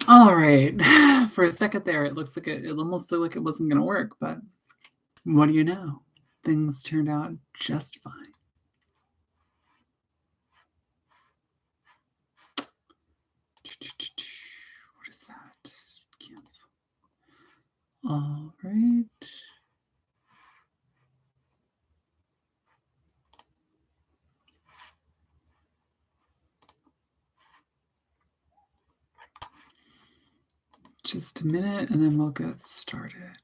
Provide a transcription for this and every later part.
All right. For a second there, it looks like it almost looked like it wasn't going to work, but what do you know? Things turned out just fine. What is that? Cancel. All right. Just a minute and then we'll get started.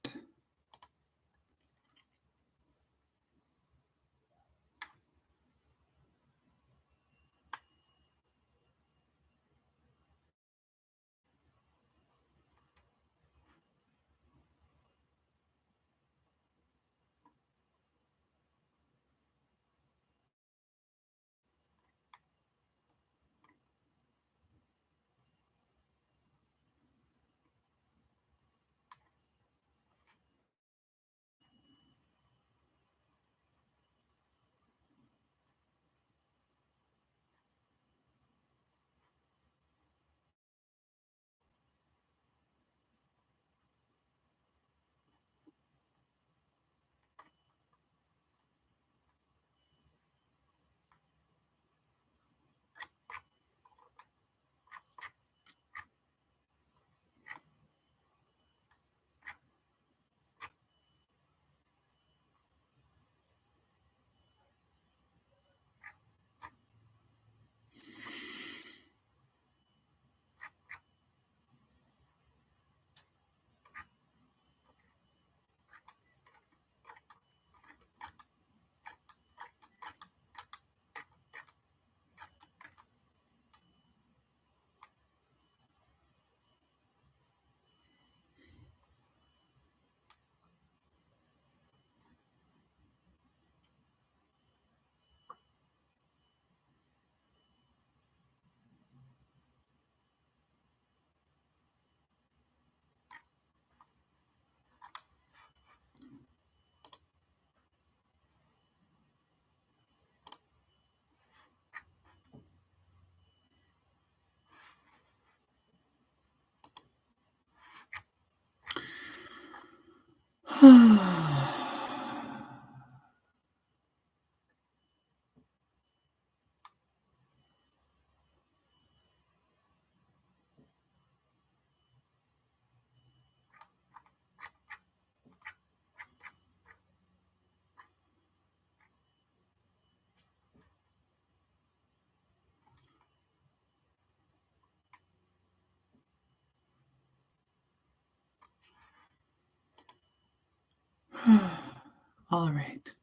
All right.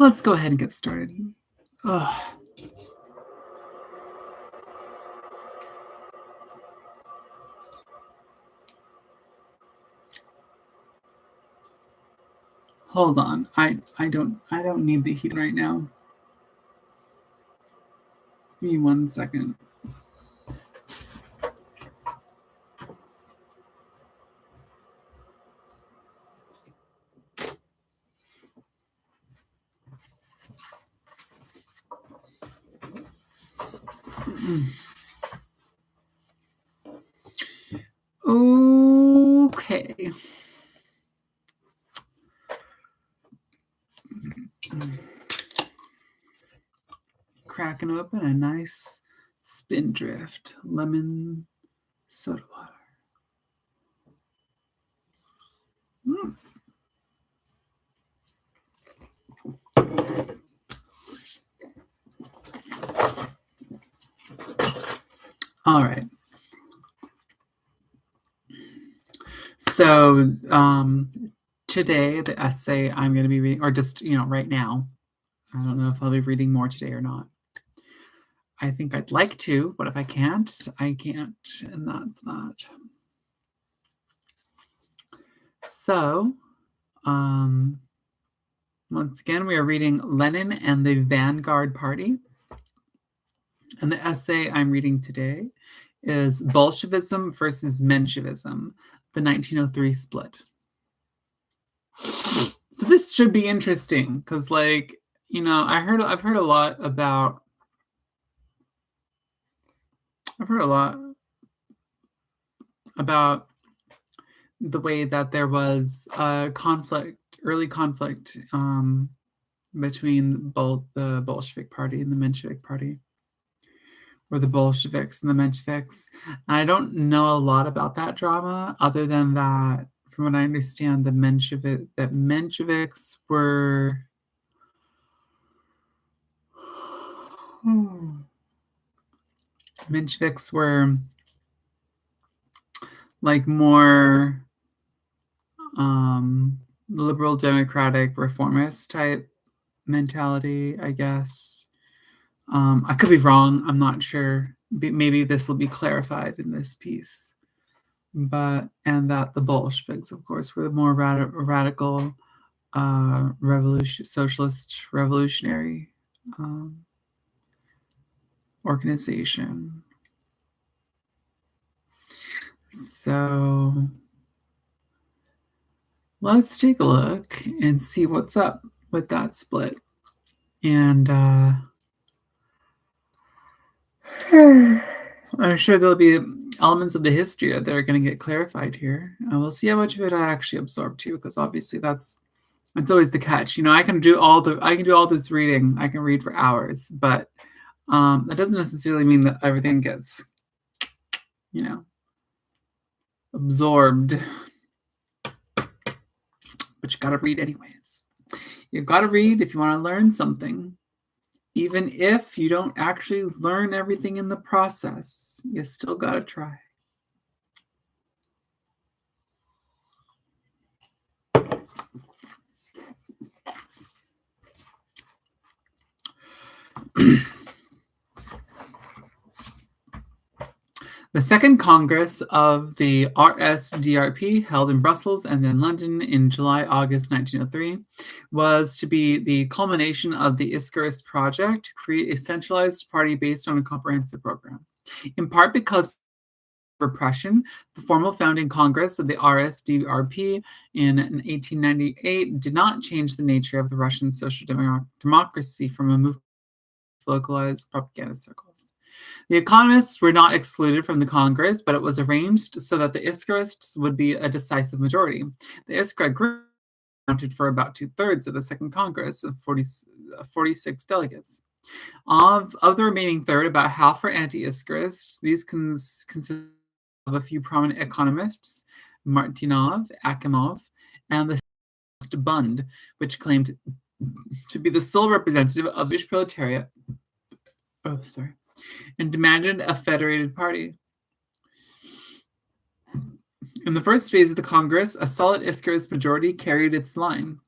Let's go ahead and get started. Ugh. Hold on. I don't need the heat right now. Give me 1 second. Okay. Cracking open a nice Spindrift lemon soda water. All right. So today, the essay I'm going to be reading, or just, right now, I don't know if I'll be reading more today or not. I think I'd like to, but if I can't, I can't, and that's that. So, once again, we are reading Lenin and the Vanguard Party. And the essay I'm reading today is Bolshevism versus Menshevism, the 1903 split. So this should be interesting because, I've heard a lot about. I've heard a lot about the way that there was a early conflict between both the Bolshevik Party and the Menshevik Party, or the Bolsheviks and the Mensheviks. And I don't know a lot about that drama, other than that, from what I understand, that Mensheviks were Mensheviks were like more liberal, democratic, reformist type mentality, I guess. I could be wrong. I'm not sure. Maybe this will be clarified in this piece. And that the Bolsheviks, of course, were the more radical, socialist, revolutionary organization. So let's take a look and see what's up with that split. And I'm sure there'll be elements of the history that are going to get clarified here. And we'll see how much of it I actually absorb too, because obviously that's always the catch. I can do all this reading. I can read for hours, but that doesn't necessarily mean that everything gets, absorbed. But you got to read anyways. You've got to read if you want to learn something. Even if you don't actually learn everything in the process, you still got to try. The Second Congress of the RSDRP, held in Brussels and then London in July-August 1903, was to be the culmination of the Icarus project to create a centralized party based on a comprehensive program. In part because of repression, the formal founding Congress of the RSDRP in 1898 did not change the nature of the Russian social democracy from a movement of localized propaganda circles. The economists were not excluded from the Congress, but it was arranged so that the Iskarists would be a decisive majority. The Iskra group accounted for about 2/3 of the Second Congress of 46 delegates. Of the remaining third, about half were anti-Iskarists. These consist of a few prominent economists, Martynov, Akimov, and the Bund, which claimed to be the sole representative of the Jewish proletariat. And demanded a federated party. In the first phase of the Congress, a solid Iskarist majority carried its line.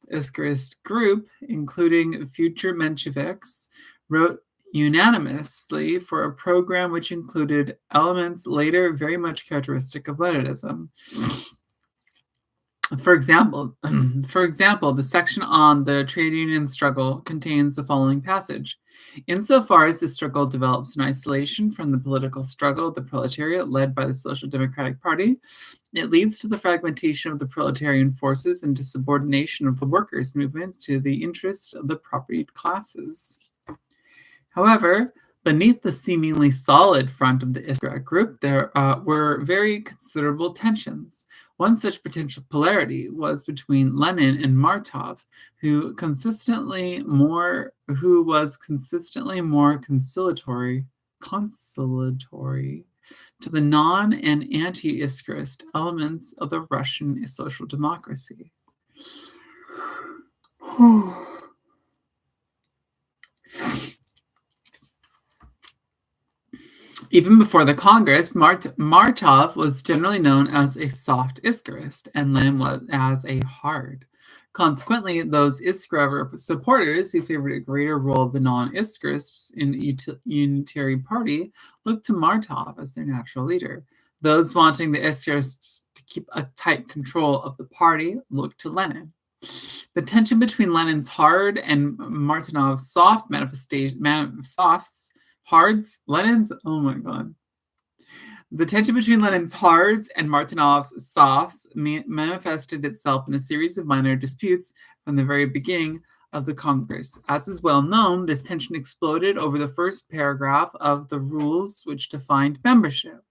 The Iskarist group, including future Mensheviks, wrote unanimously for a program which included elements later very much characteristic of Leninism. For example, the section on the trade union struggle contains the following passage. Insofar as the struggle develops in isolation from the political struggle of the proletariat led by the Social Democratic Party, it leads to the fragmentation of the proletarian forces and to subordination of the workers' movements to the interests of the propertied classes. However, beneath the seemingly solid front of the Iskra group, there were very considerable tensions. One such potential polarity was between Lenin and Martov, who was consistently more conciliatory to the non- and anti-Iskarist elements of the Russian social democracy. Even before the Congress, Martov was generally known as a soft Iskarist, and Lenin was as a hard. Consequently, those Iskra supporters who favored a greater role of the non-Iskarists in the unitary party looked to Martov as their natural leader. Those wanting the Iskarists to keep a tight control of the party looked to Lenin. The tension between Lenin's hard and Martinov's soft The tension between Lenin's hards and Martinov's softs manifested itself in a series of minor disputes from the very beginning of the Congress. As is well known, this tension exploded over the first paragraph of the rules which defined membership.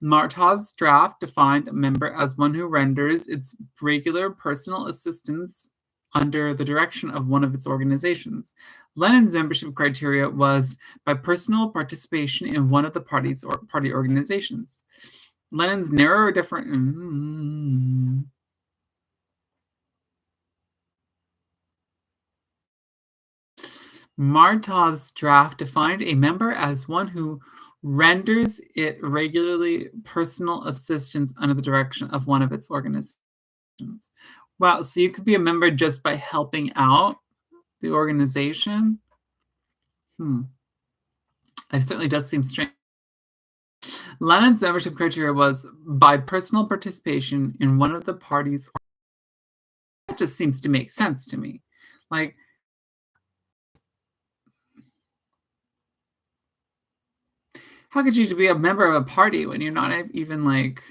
Martov's draft defined a member as one who renders its regular personal assistance under the direction of one of its organizations. Lenin's membership criteria was by personal participation in one of the party's or party organizations. Lenin's narrower different. Martov's draft defined a member as one who renders it regularly personal assistance under the direction of one of its organizations. Wow, so you could be a member just by helping out the organization? It certainly does seem strange. Lenin's membership criteria was by personal participation in one of the parties. That just seems to make sense to me. Like, how could you be a member of a party when you're not even like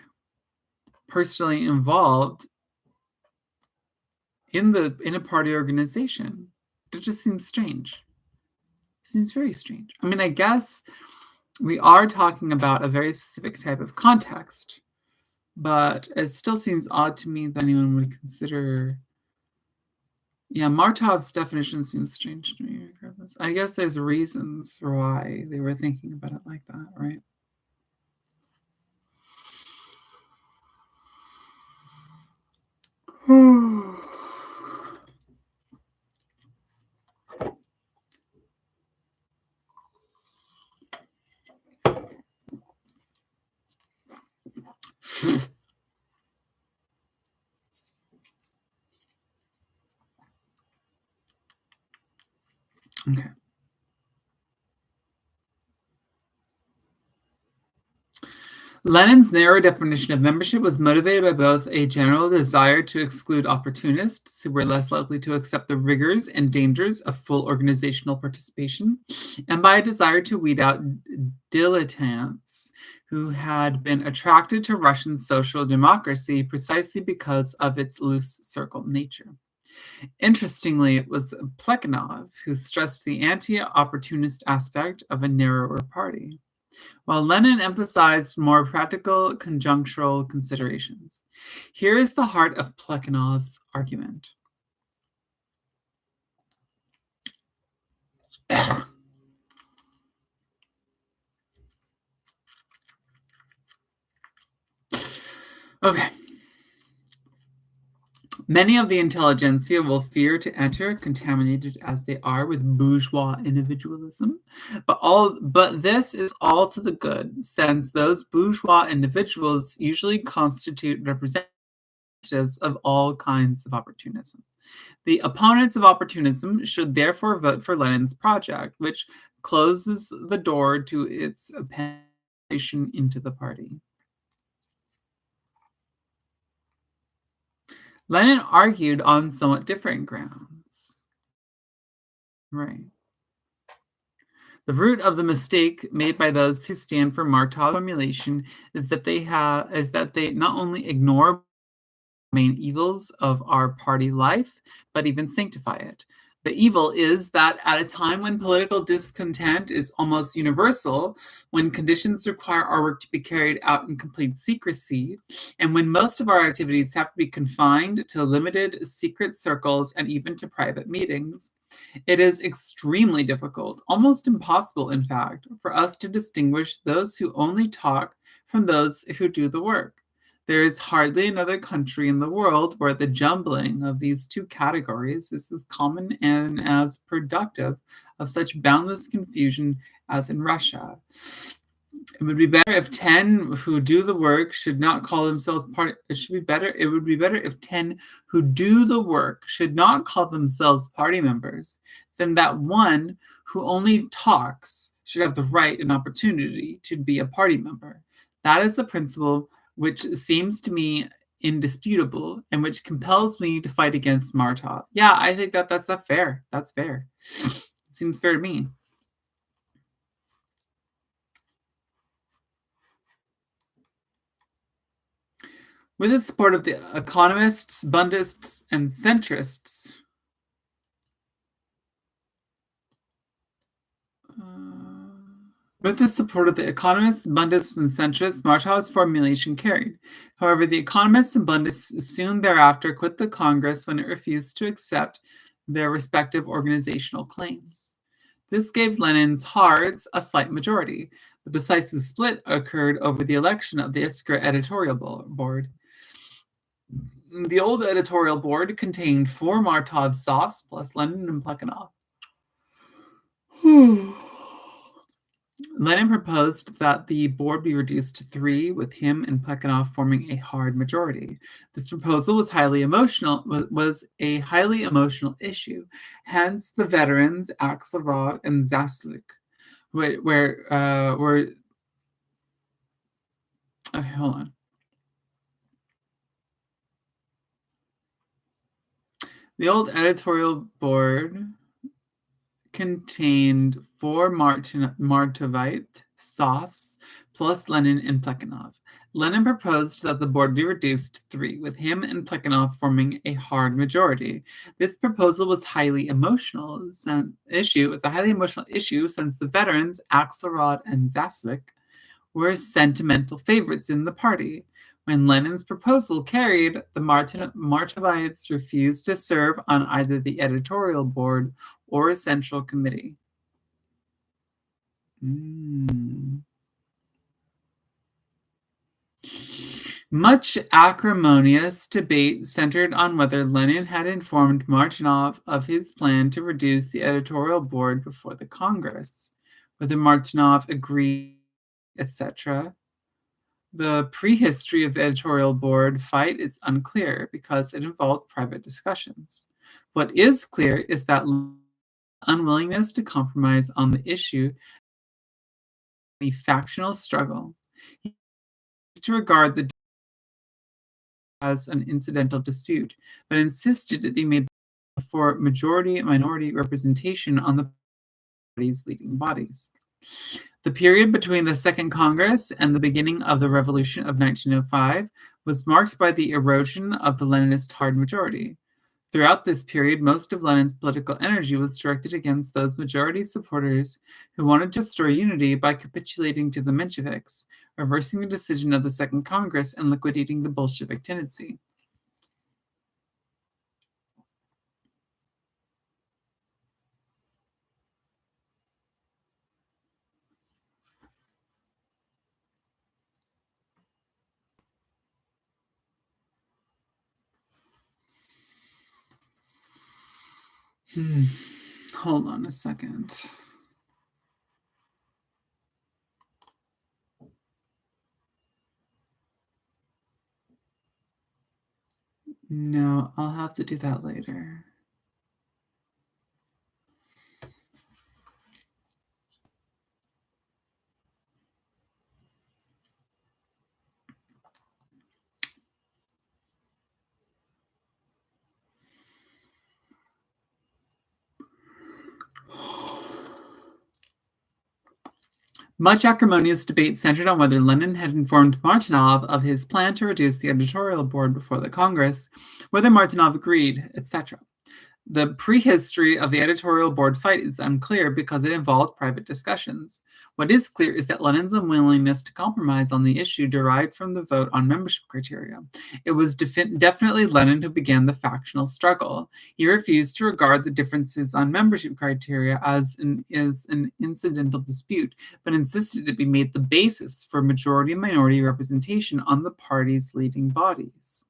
personally involved in a party organization? It just seems strange. It seems very strange. I mean, I guess we are talking about a very specific type of context, but it still seems odd to me that anyone would consider. Yeah, Martov's definition seems strange to me regardless. I guess there's reasons why they were thinking about it like that, right? Okay. Lenin's narrow definition of membership was motivated by both a general desire to exclude opportunists who were less likely to accept the rigors and dangers of full organizational participation, and by a desire to weed out dilettantes who had been attracted to Russian social democracy precisely because of its loose circle nature. Interestingly, it was Plekhanov who stressed the anti-opportunist aspect of a narrower party, while Lenin emphasized more practical conjunctural considerations. Here is the heart of Plekhanov's argument. Okay. Many of the intelligentsia will fear to enter, contaminated as they are with bourgeois individualism. But this is all to the good, since those bourgeois individuals usually constitute representatives of all kinds of opportunism. The opponents of opportunism should therefore vote for Lenin's project, which closes the door to its penetration into the party. Lenin argued on somewhat different grounds. Right. The root of the mistake made by those who stand for Martov's formulation is that they not only ignore main evils of our party life, but even sanctify it. The evil is that at a time when political discontent is almost universal, when conditions require our work to be carried out in complete secrecy, and when most of our activities have to be confined to limited secret circles and even to private meetings, it is extremely difficult, almost impossible, in fact, for us to distinguish those who only talk from those who do the work. There is hardly another country in the world where the jumbling of these two categories is as common and as productive of such boundless confusion as in Russia. It would be better if 10 who do the work should not call themselves party. It would be better if 10 who do the work should not call themselves party members than that one who only talks should have the right and opportunity to be a party member. That is the principle which seems to me indisputable and which compels me to fight against Martov. Yeah, I think that's not fair. That's fair. It seems fair to me. With the support of the economists, Bundists, and centrists, With the support of the economists, Bundists, and centrists, Martov's formulation carried. However, the economists and Bundists soon thereafter quit the Congress when it refused to accept their respective organizational claims. This gave Lenin's Hards a slight majority. The decisive split occurred over the election of the Iskra editorial board. The old editorial board contained 4 Martov softs plus Lenin and Plekhanov. Lenin proposed that the board be reduced to 3, with him and Plekhanov forming a hard majority. This proposal was a highly emotional issue. Hence, the veterans Axelrod and Zaslik were hold on. The old editorial board contained 4 Martovite softs plus Lenin and Plekhanov. Lenin proposed that the board be reduced to 3, with him and Plekhanov forming a hard majority. This proposal was highly emotional. It was a highly emotional issue since the veterans Axelrod and Zaslik were sentimental favorites in the party. When Lenin's proposal carried, the Martovites refused to serve on either the editorial board or a central committee. Much acrimonious debate centered on whether Lenin had informed Martynov of his plan to reduce the editorial board before the Congress, whether Martynov agreed, etc. The prehistory of the editorial board fight is unclear because it involved private discussions. What is clear is that unwillingness to compromise on the issue a factional struggle. He used to regard the as an incidental dispute, but insisted it be made for majority-minority representation on the party's leading bodies. The period between the Second Congress and the beginning of the Revolution of 1905 was marked by the erosion of the Leninist hard majority. Throughout this period, most of Lenin's political energy was directed against those majority supporters who wanted to restore unity by capitulating to the Mensheviks, reversing the decision of the Second Congress and liquidating the Bolshevik tendency. Hold on a second. No, I'll have to do that later. Much acrimonious debate centered on whether Lenin had informed Martynov of his plan to reduce the editorial board before the Congress, whether Martynov agreed, etc. The prehistory of the editorial board fight is unclear because it involved private discussions. What is clear is that Lenin's unwillingness to compromise on the issue derived from the vote on membership criteria. It was definitely Lenin who began the factional struggle. He refused to regard the differences on membership criteria as an incidental dispute, but insisted it be made the basis for majority and minority representation on the party's leading bodies.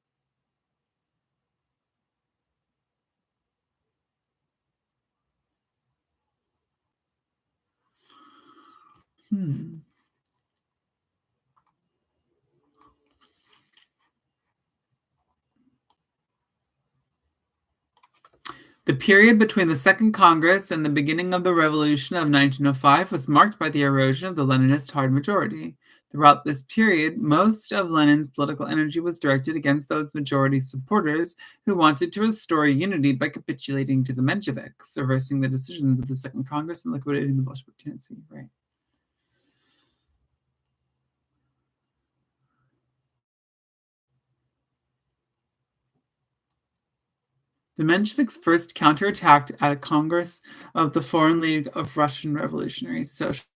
The period between the Second Congress and the beginning of the Revolution of 1905 was marked by the erosion of the Leninist hard majority. Throughout this period, most of Lenin's political energy was directed against those majority supporters who wanted to restore unity by capitulating to the Mensheviks, reversing the decisions of the Second Congress and liquidating the Bolshevik tendency. Right. The Mensheviks first counterattacked at a Congress of the Foreign League of Russian Revolutionary Socialists.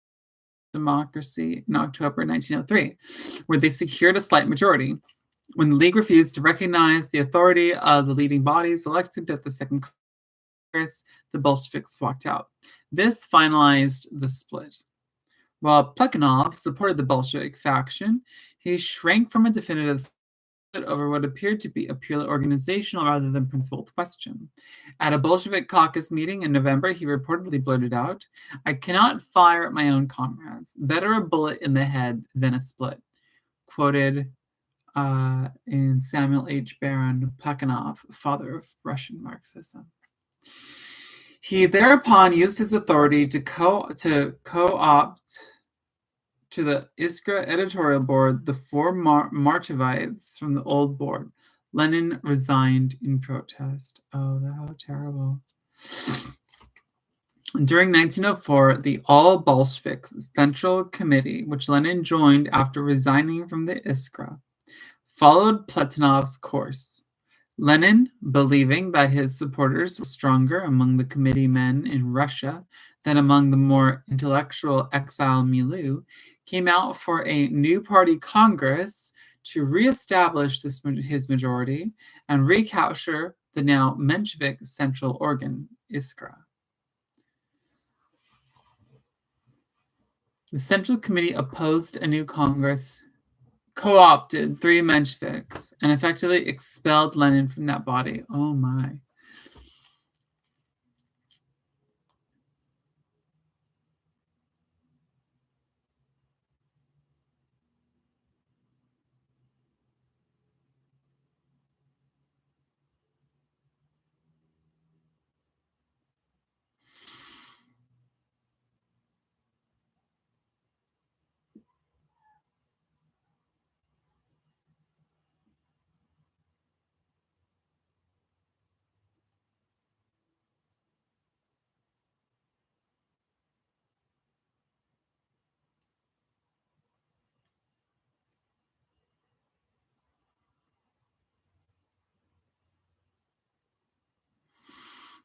democracy in October 1903, where they secured a slight majority. When the League refused to recognize the authority of the leading bodies elected at the Second Congress, the Bolsheviks walked out. This finalized the split. While Plekhanov supported the Bolshevik faction, he shrank from a definitive split over what appeared to be a purely organizational rather than principled question. At a Bolshevik caucus meeting in November, he reportedly blurted out, "I cannot fire at my own comrades. Better a bullet in the head than a split." Quoted in Samuel H. Baron Plekhanov, father of Russian Marxism. He thereupon used his authority to co-opt to the Iskra editorial board the four Marchovites from the old board. Lenin resigned in protest. Oh, how terrible. During 1904, the All Bolsheviks Central Committee, which Lenin joined after resigning from the Iskra, followed Plekhanov's course. Lenin, believing that his supporters were stronger among the committee men in Russia than among the more intellectual exile milieu, came out for a new party congress to reestablish his majority and recapture the now Menshevik central organ, Iskra. The Central Committee opposed a new Congress, co-opted three Mensheviks, and effectively expelled Lenin from that body. Oh my.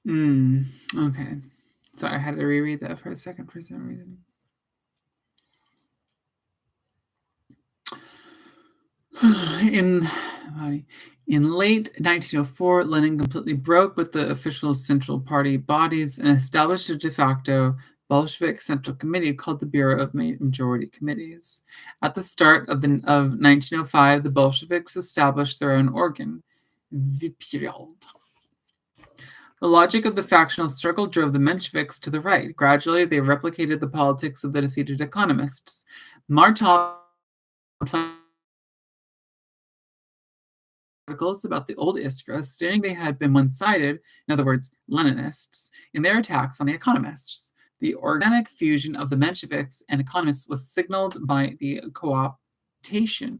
Okay. Sorry, I had to reread that for a second for some reason. In late 1904, Lenin completely broke with the official Central Party bodies and established a de facto Bolshevik Central Committee called the Bureau of Majority Committees. At the start of 1905, the Bolsheviks established their own organ, Vypyld. The logic of the factional struggle drove the Mensheviks to the right. Gradually, they replicated the politics of the defeated economists. Martov articles about the old Iskra, stating they had been one-sided, in other words, Leninists, in their attacks on the economists. The organic fusion of the Mensheviks and economists was signaled by the co-optation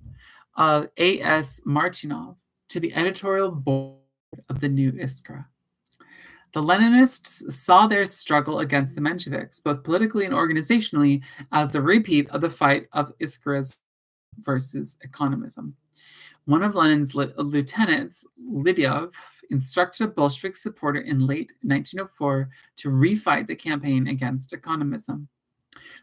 of A.S. Martinov to the editorial board of the new Iskra. The Leninists saw their struggle against the Mensheviks, both politically and organizationally, as a repeat of the fight of Iskra's versus economism. One of Lenin's lieutenants, Lidyov, instructed a Bolshevik supporter in late 1904 to refight the campaign against economism.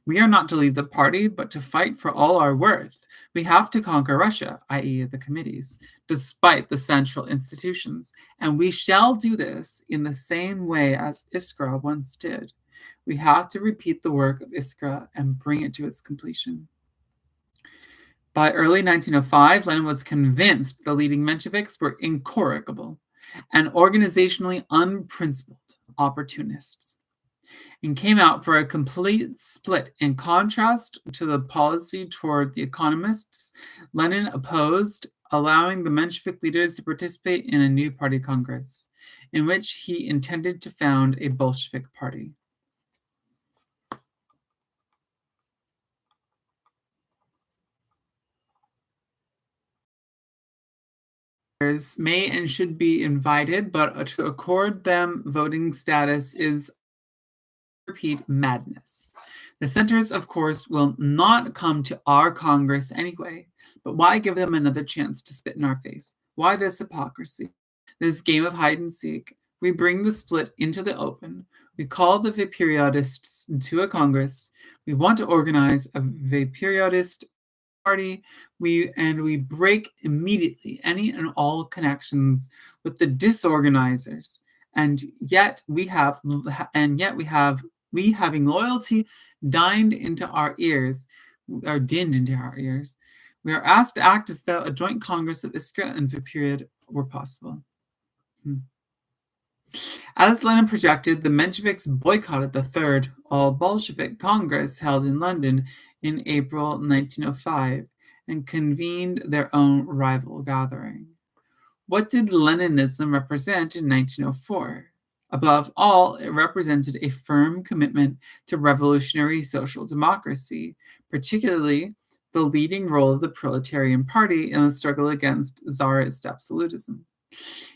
"We are not to leave the party, but to fight for all our worth. We have to conquer Russia," i.e. the committees, "despite the central institutions, and we shall do this in the same way as Iskra once did. We have to repeat the work of Iskra and bring it to its completion." By early 1905, Lenin was convinced the leading Mensheviks were incorrigible and organizationally unprincipled opportunists, and came out for a complete split. In contrast to the policy toward the economists, Lenin opposed allowing the Menshevik leaders to participate in a new party congress, in which he intended to found a Bolshevik party. May and should be invited, but to accord them voting status is, repeat, madness. The centers, of course, will not come to our Congress anyway, but why give them another chance to spit in our face? Why this hypocrisy? This game of hide and seek? We bring the split into the open. We call the Vaperiodists to a Congress. We want to organize a Vaperiodist party. We break immediately any and all connections with the disorganizers. And yet we have we having loyalty dined into our ears, or dinned into our ears. We are asked to act as though a joint Congress of Iskra and Viperiod were possible. As Lenin projected, the Mensheviks boycotted the Third All-Bolshevik Congress held in London in April 1905 and convened their own rival gathering. What did Leninism represent in 1904? Above all, it represented a firm commitment to revolutionary social democracy, particularly the leading role of the Proletarian Party in the struggle against Tsarist absolutism.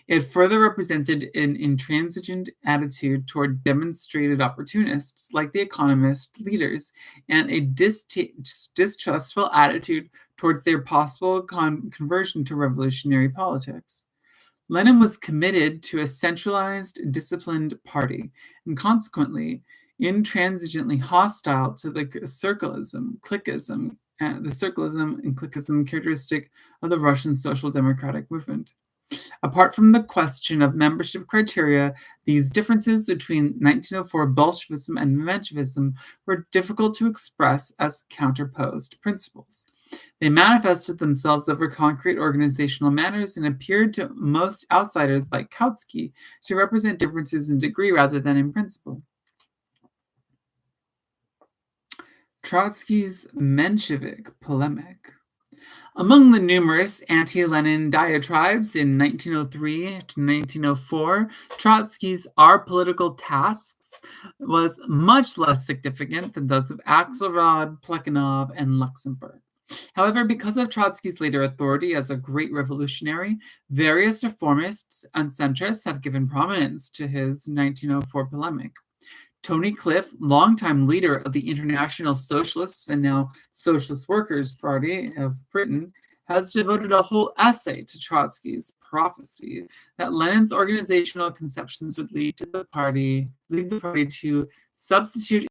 It further represented an intransigent attitude toward demonstrated opportunists like the economist leaders and a distrustful attitude towards their possible conversion to revolutionary politics. Lenin was committed to a centralized, disciplined party, and consequently intransigently hostile to the circleism and cliquism characteristic of the Russian social democratic movement. Apart from the question of membership criteria, these differences between 1904 Bolshevism and Menshevism were difficult to express as counterposed principles. They manifested themselves over concrete organizational matters and appeared to most outsiders like Kautsky to represent differences in degree rather than in principle. Trotsky's Menshevik polemic. Among the numerous anti-Lenin diatribes in 1903 to 1904, Trotsky's Our Political Tasks was much less significant than those of Axelrod, Plekhanov, and Luxemburg. However, because of Trotsky's later authority as a great revolutionary, various reformists and centrists have given prominence to his 1904 polemic. Tony Cliff, longtime leader of the International Socialists and now Socialist Workers' Party of Britain, has devoted a whole essay to Trotsky's prophecy that Lenin's organizational conceptions would lead the party to substitute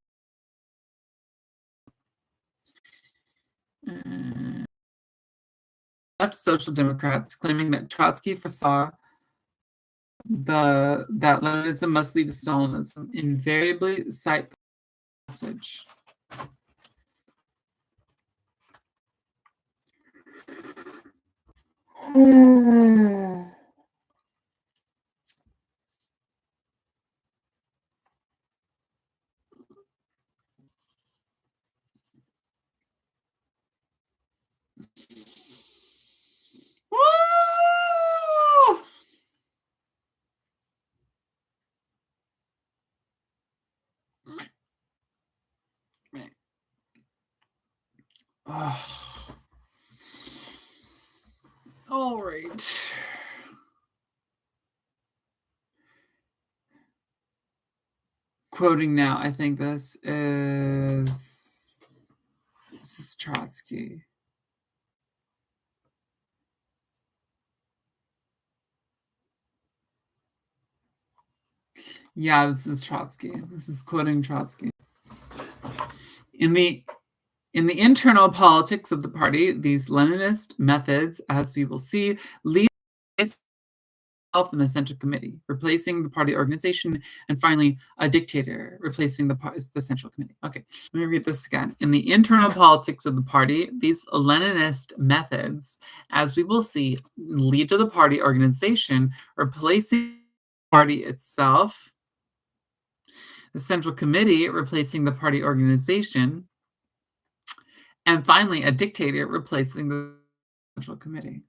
social democrats, claiming that Trotsky foresaw that Leninism must lead to Stalinism, invariably cite the passage. All right. Quoting now, I think this is Trotsky. Yeah, this is Trotsky. This is quoting Trotsky. In the internal politics of the party, these Leninist methods, as we will see, lead itself in the Central Committee, replacing the party organization, and finally, a dictator, replacing the Central Committee. Okay, let me read this again. In the internal politics of the party, these Leninist methods, as we will see, lead to the party organization, replacing the party itself, the Central Committee, replacing the party organization, and finally, a dictator replacing the Central Committee.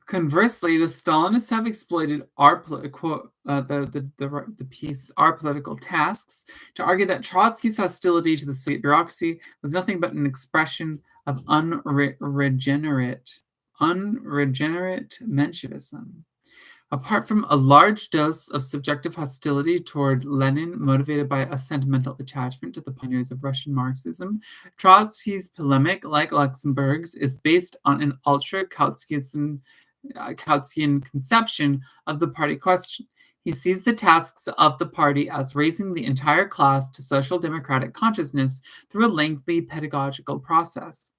Conversely, the Stalinists have exploited the piece "Our Political Tasks" to argue that Trotsky's hostility to the Soviet bureaucracy was nothing but an expression of unregenerate Menshevism. Apart from a large dose of subjective hostility toward Lenin motivated by a sentimental attachment to the pioneers of Russian Marxism, Trotsky's polemic, like Luxemburg's, is based on an ultra-Kautskyan Kautsky conception of the party question. He sees the tasks of the party as raising the entire class to social democratic consciousness through a lengthy pedagogical process.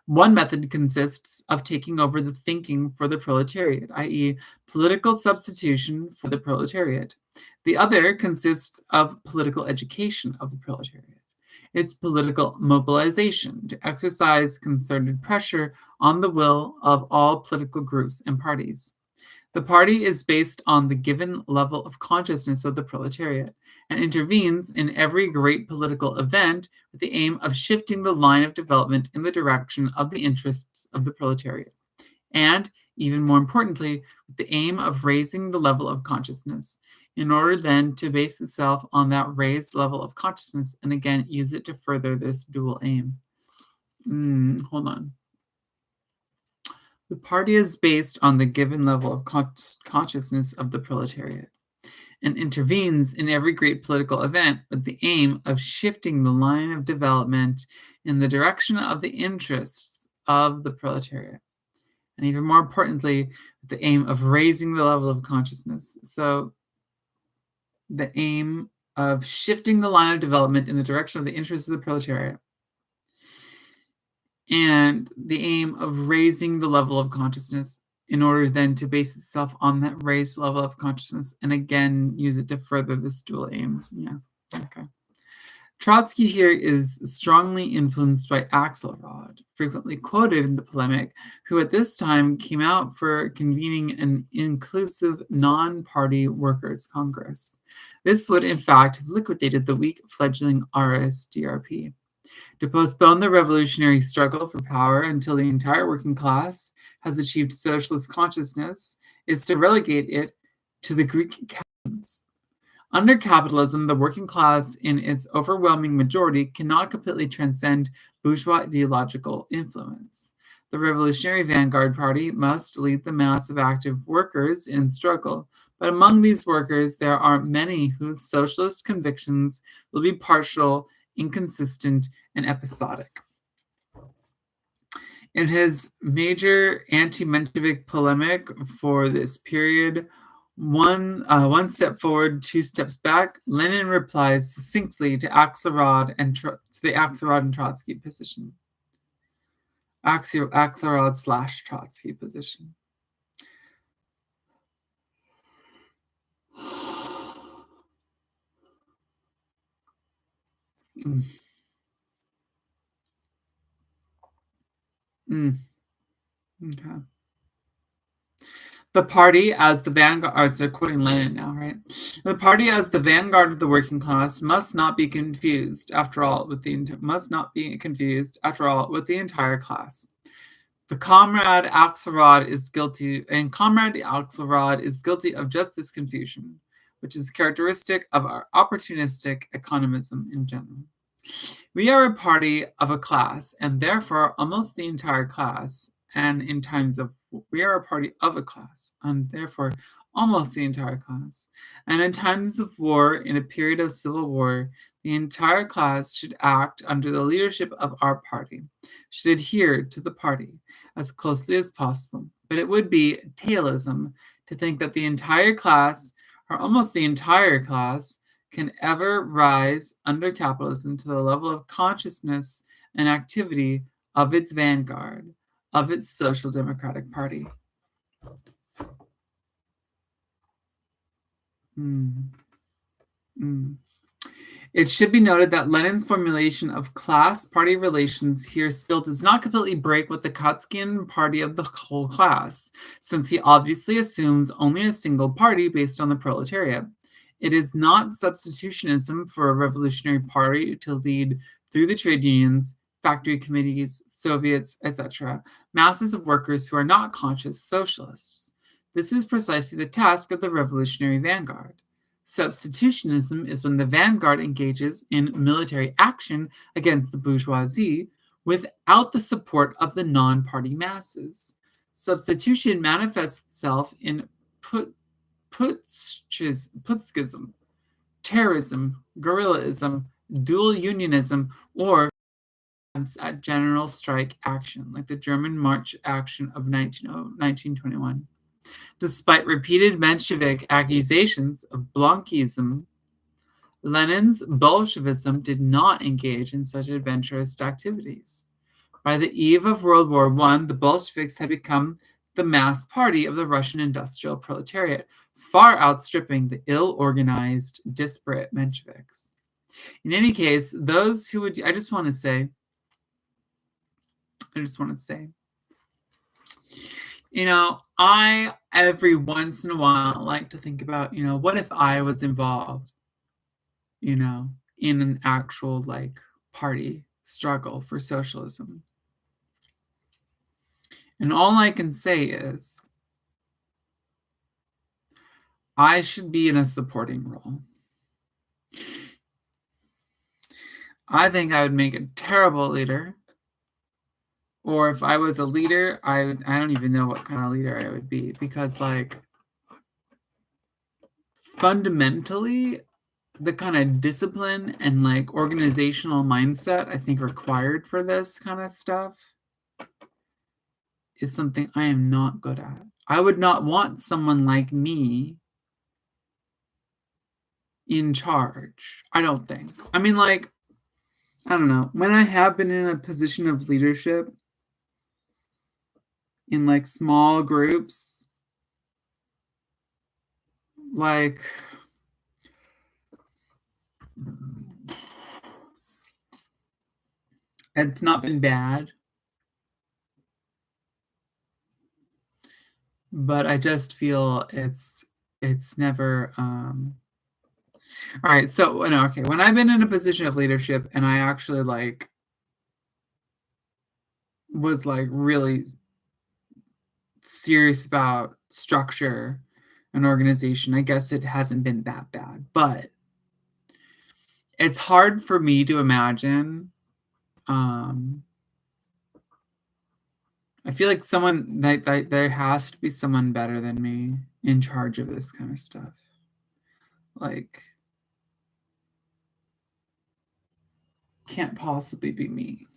One method consists of taking over the thinking for the proletariat, i.e., political substitution for the proletariat. The other consists of political education of the proletariat. It's political mobilization to exercise concerted pressure on the will of all political groups and parties. The party is based on the given level of consciousness of the proletariat and intervenes in every great political event with the aim of shifting the line of development in the direction of the interests of the proletariat. And, even more importantly, with the aim of raising the level of consciousness, in order then to base itself on that raised level of consciousness and again use it to further this dual aim. Hold on. The party is based on the given level of consciousness of the proletariat and intervenes in every great political event with the aim of shifting the line of development in the direction of the interests of the proletariat. And even more importantly, with the aim of raising the level of consciousness. So the aim of shifting the line of development in the direction of the interests of the proletariat and the aim of raising the level of consciousness in order then to base itself on that raised level of consciousness and again use it to further this dual aim. Yeah, okay. Trotsky here is strongly influenced by Axelrod, frequently quoted in the polemic, who at this time came out for convening an inclusive non-party workers' congress. This would, in fact, have liquidated the weak fledgling RSDRP. To postpone the revolutionary struggle for power until the entire working class has achieved socialist consciousness is to relegate it to the Greek captains. Under capitalism, the working class, in its overwhelming majority, cannot completely transcend bourgeois ideological influence. The Revolutionary Vanguard Party must lead the mass of active workers in struggle, but among these workers, there are many whose socialist convictions will be partial, inconsistent, and episodic. In his major anti-Menshevik polemic for this period, one step forward, two steps back, Lenin replies succinctly to Axelrod and the Axelrod and Trotsky position. Axelrod/Trotsky position. Okay. The party as the vanguard, they're quoting Lenin now, right? The party as the vanguard of the working class must not be confused, after all, with the entire class. Comrade Axelrod is guilty of just this confusion, which is characteristic of our opportunistic economism in general. We are a party of a class, and therefore almost the entire class, and in times of we are a party of a class, and therefore almost the entire class. And in times of war, in a period of civil war, the entire class should act under the leadership of our party, should adhere to the party as closely as possible. But it would be tailism to think that the entire class, or almost the entire class, can ever rise under capitalism to the level of consciousness and activity of its vanguard, of its Social Democratic Party. It should be noted that Lenin's formulation of class-party relations here still does not completely break with the Kautskian party of the whole class, since he obviously assumes only a single party based on the proletariat. It is not substitutionism for a revolutionary party to lead through the trade unions, factory committees, Soviets, etc., masses of workers who are not conscious socialists. This is precisely the task of the revolutionary vanguard. Substitutionism is when the vanguard engages in military action against the bourgeoisie without the support of the non-party masses. Substitution manifests itself in Putskism, terrorism, guerrillism, dual unionism, or at general strike action, like the German March action of 1921. Despite repeated Menshevik accusations of Blankism, Lenin's Bolshevism did not engage in such adventurous activities. By the eve of World War I, the Bolsheviks had become the mass party of the Russian industrial proletariat, far outstripping the ill-organized, disparate Mensheviks. In any case, those who would, I just want to say, I every once in a while like to think about, what if I was involved, in an actual like party struggle for socialism. And all I can say is I should be in a supporting role. I think I would make a terrible leader. Or if I was a leader, I don't even know what kind of leader I would be, because like fundamentally the kind of discipline and like organizational mindset I think required for this kind of stuff is something I am not good at. I would not want someone like me in charge. I don't think. I mean, like, I don't know. When I have been in a position of leadership in like small groups, like it's not been bad, but I just feel it's never all right, so no, okay, when I've been in a position of leadership and I actually like was like really serious about structure and organization, I guess it hasn't been that bad, but it's hard for me to imagine. I feel like someone that there has to be someone better than me in charge of this kind of stuff. Like, can't possibly be me.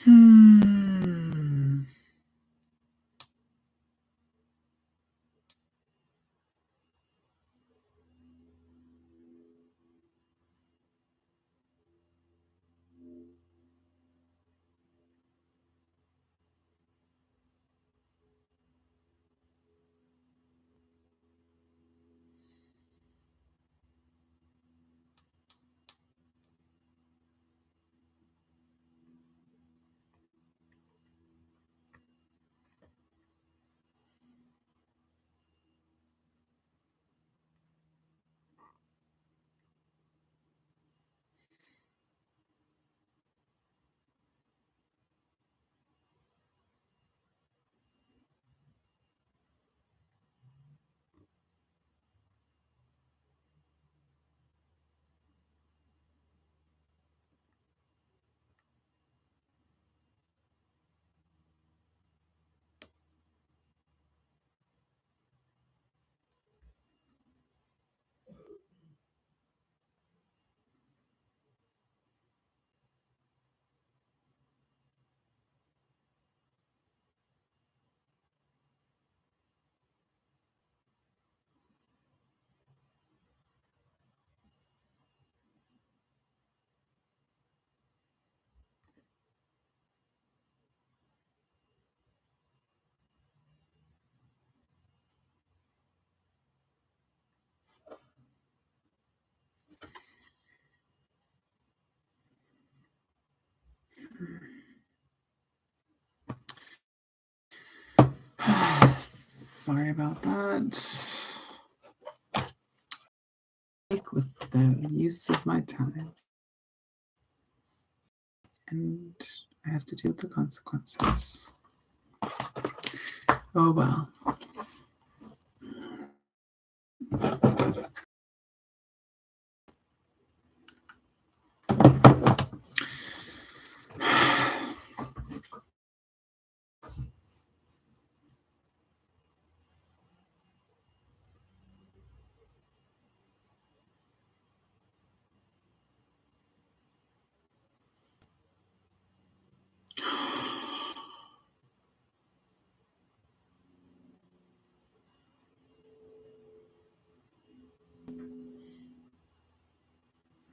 Hmm. Sorry about that. With the use of my time. And I have to deal with the consequences. Oh well.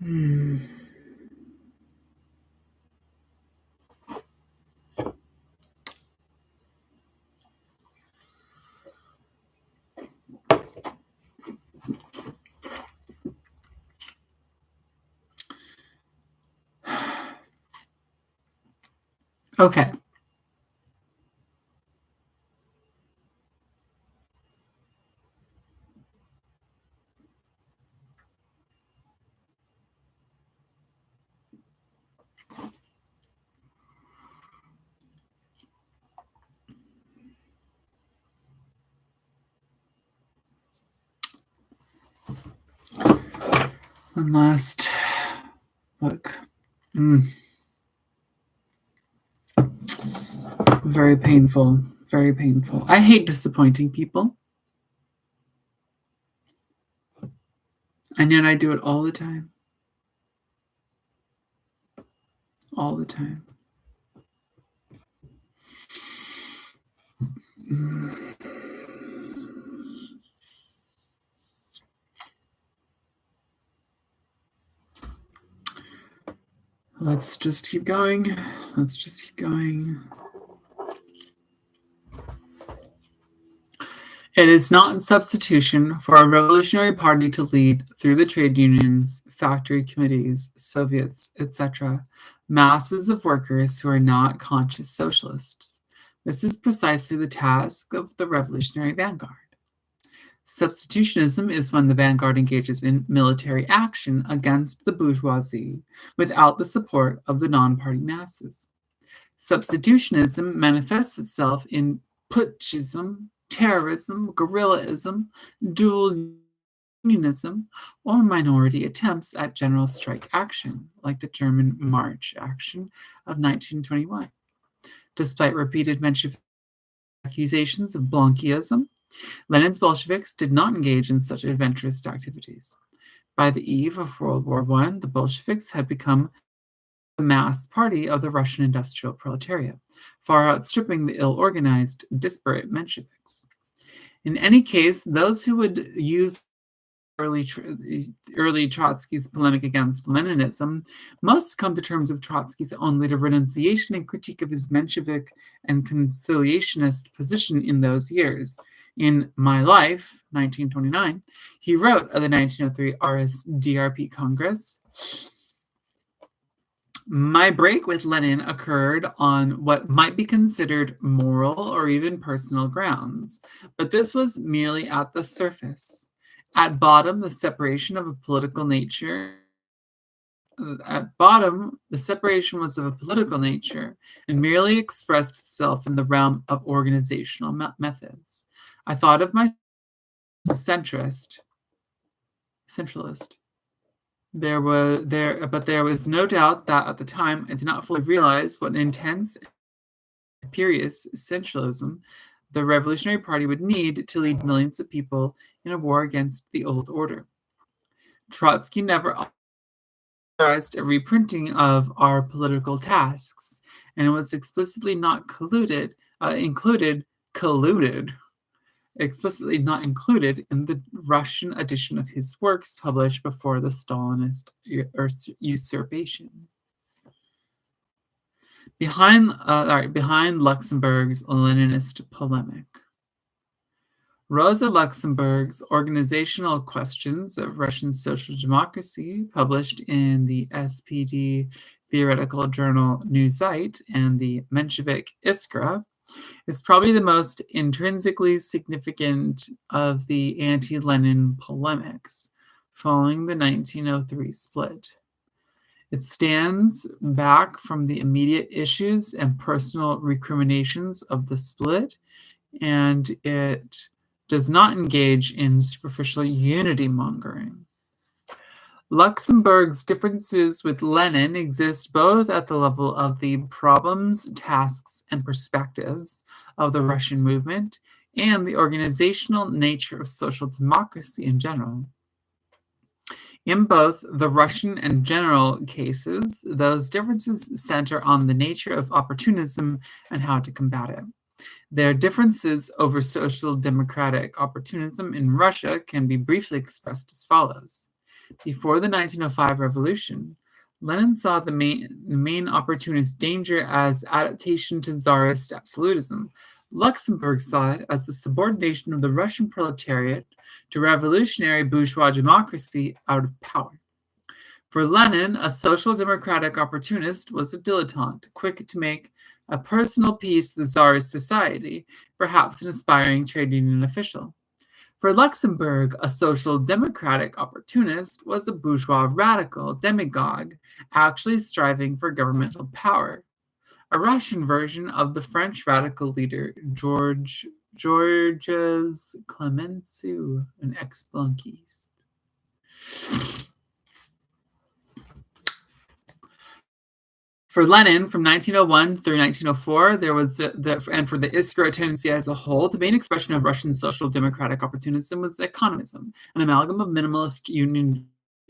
Hmm. Okay. One last look. Very painful. Very painful. I hate disappointing people. And yet I do it all the time. All the time. Let's just keep going. Let's just keep going. It is not in substitution for a revolutionary party to lead through the trade unions, factory committees, Soviets, etc., masses of workers who are not conscious socialists. This is precisely the task of the revolutionary vanguard. Substitutionism is when the vanguard engages in military action against the bourgeoisie without the support of the non-party masses. Substitutionism manifests itself in putschism, terrorism, guerrillaism, dual unionism, or minority attempts at general strike action, like the German March action of 1921. Despite repeated Menshevik accusations of Blanquism, Lenin's Bolsheviks did not engage in such adventurous activities. By the eve of World War I, the Bolsheviks had become the mass party of the Russian industrial proletariat, far outstripping the ill-organized, disparate Mensheviks. In any case, those who would use early, early Trotsky's polemic against Leninism must come to terms with Trotsky's own later renunciation and critique of his Menshevik and conciliationist position in those years. In My Life, 1929, he wrote of the 1903 RSDRP Congress, "My break with Lenin occurred on what might be considered moral or even personal grounds, but this was merely at the surface. At bottom, the separation was of a political nature, and merely expressed itself in the realm of organizational methods. I thought of myself as a centralist. But there was no doubt that at the time I did not fully realize what an intense and imperious centralism the Revolutionary Party would need to lead millions of people in a war against the old order. Trotsky never authorized a reprinting of our political tasks, and it was explicitly not explicitly not included in the Russian edition of his works published before the Stalinist usurpation." Behind Luxemburg's Leninist polemic. Rosa Luxemburg's Organizational Questions of Russian Social Democracy, published in the SPD theoretical journal New Zeit and the Menshevik Iskra, is probably the most intrinsically significant of the anti-Lenin polemics following the 1903 split. It stands back from the immediate issues and personal recriminations of the split, and it does not engage in superficial unity mongering. Luxemburg's differences with Lenin exist both at the level of the problems, tasks, and perspectives of the Russian movement and the organizational nature of social democracy in general. In both the Russian and general cases, those differences center on the nature of opportunism and how to combat it. Their differences over social democratic opportunism in Russia can be briefly expressed as follows. Before the 1905 revolution, Lenin saw the main opportunist danger as adaptation to Tsarist absolutism. Luxemburg saw it as the subordination of the Russian proletariat to revolutionary bourgeois democracy out of power. For Lenin, a social democratic opportunist was a dilettante, quick to make a personal peace with Tsarist society, perhaps an aspiring trade union official. For Luxemburg, a social democratic opportunist was a bourgeois radical demagogue, actually striving for governmental power, a Russian version of the French radical leader Georges Clemenceau, an ex-Blanquiste. For Lenin, from 1901 through 1904, and for the Iskra tendency as a whole, the main expression of Russian social democratic opportunism was economism, an amalgam of minimalist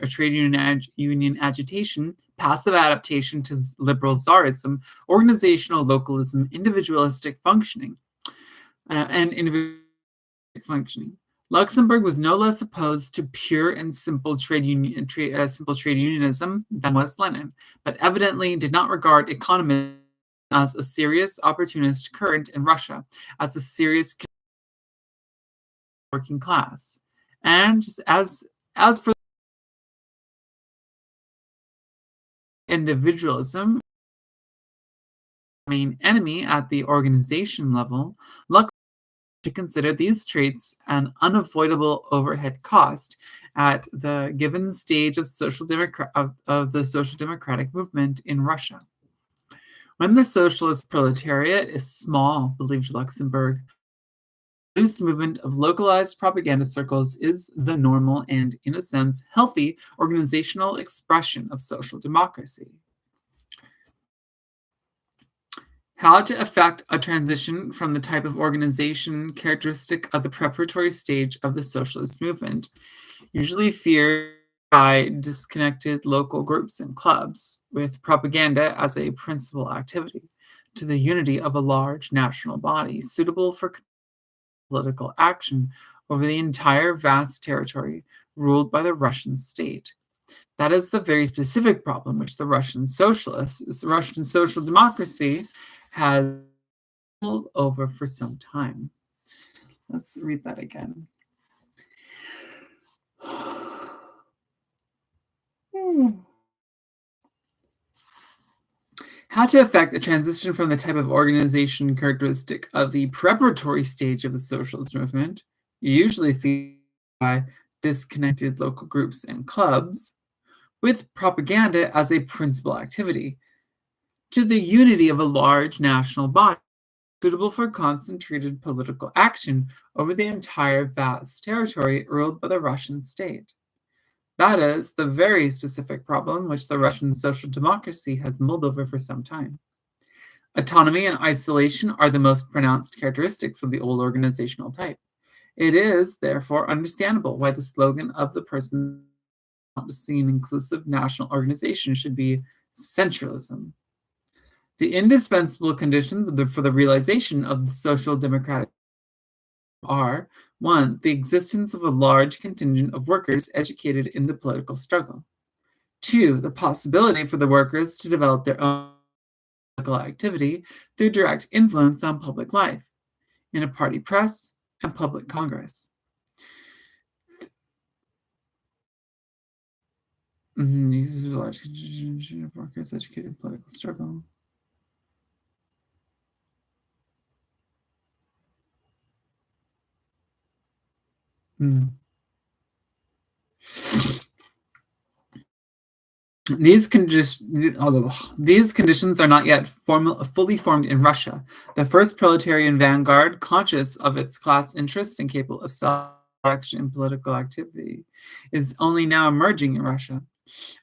trade union agitation, passive adaptation to liberal Tsarism, organizational localism, individualistic functioning, and individualistic functioning. Luxemburg was no less opposed to pure and simple trade unionism than was Lenin, but evidently did not regard economism as a serious opportunist current in Russia, as a serious working class. And as for individualism, main enemy at the organization level, Luxemburg to consider these traits an unavoidable overhead cost at the given stage of the social democratic movement in Russia. When the socialist proletariat is small, believed Luxemburg, the loose movement of localized propaganda circles is the normal and, in a sense, healthy organizational expression of social democracy. How to effect a transition from the type of organization characteristic of the preparatory stage of the socialist movement, usually feared by disconnected local groups and clubs, with propaganda as a principal activity, to the unity of a large national body suitable for political action over the entire vast territory ruled by the Russian state. That is the very specific problem which the Russian social democracy, has ruled over for some time. Let's read that again. How to effect a transition from the type of organization characteristic of the preparatory stage of the socialist movement, usually by disconnected local groups and clubs, with propaganda as a principal activity, to the unity of a large national body suitable for concentrated political action over the entire vast territory ruled by the Russian state. That is the very specific problem which the Russian social democracy has mulled over for some time. Autonomy and isolation are the most pronounced characteristics of the old organizational type. It is, therefore, understandable why the slogan of the person to see an inclusive national organization should be centralism. The indispensable conditions for the realization of the social democratic are: 1. The existence of a large contingent of workers educated in the political struggle. 2. The possibility for the workers to develop their own political activity through direct influence on public life, in a party press and public congress. This is a large contingent of workers educated in political struggle. These conditions are not yet fully formed in Russia. The first proletarian vanguard, conscious of its class interests and capable of self-action in political activity, is only now emerging in Russia.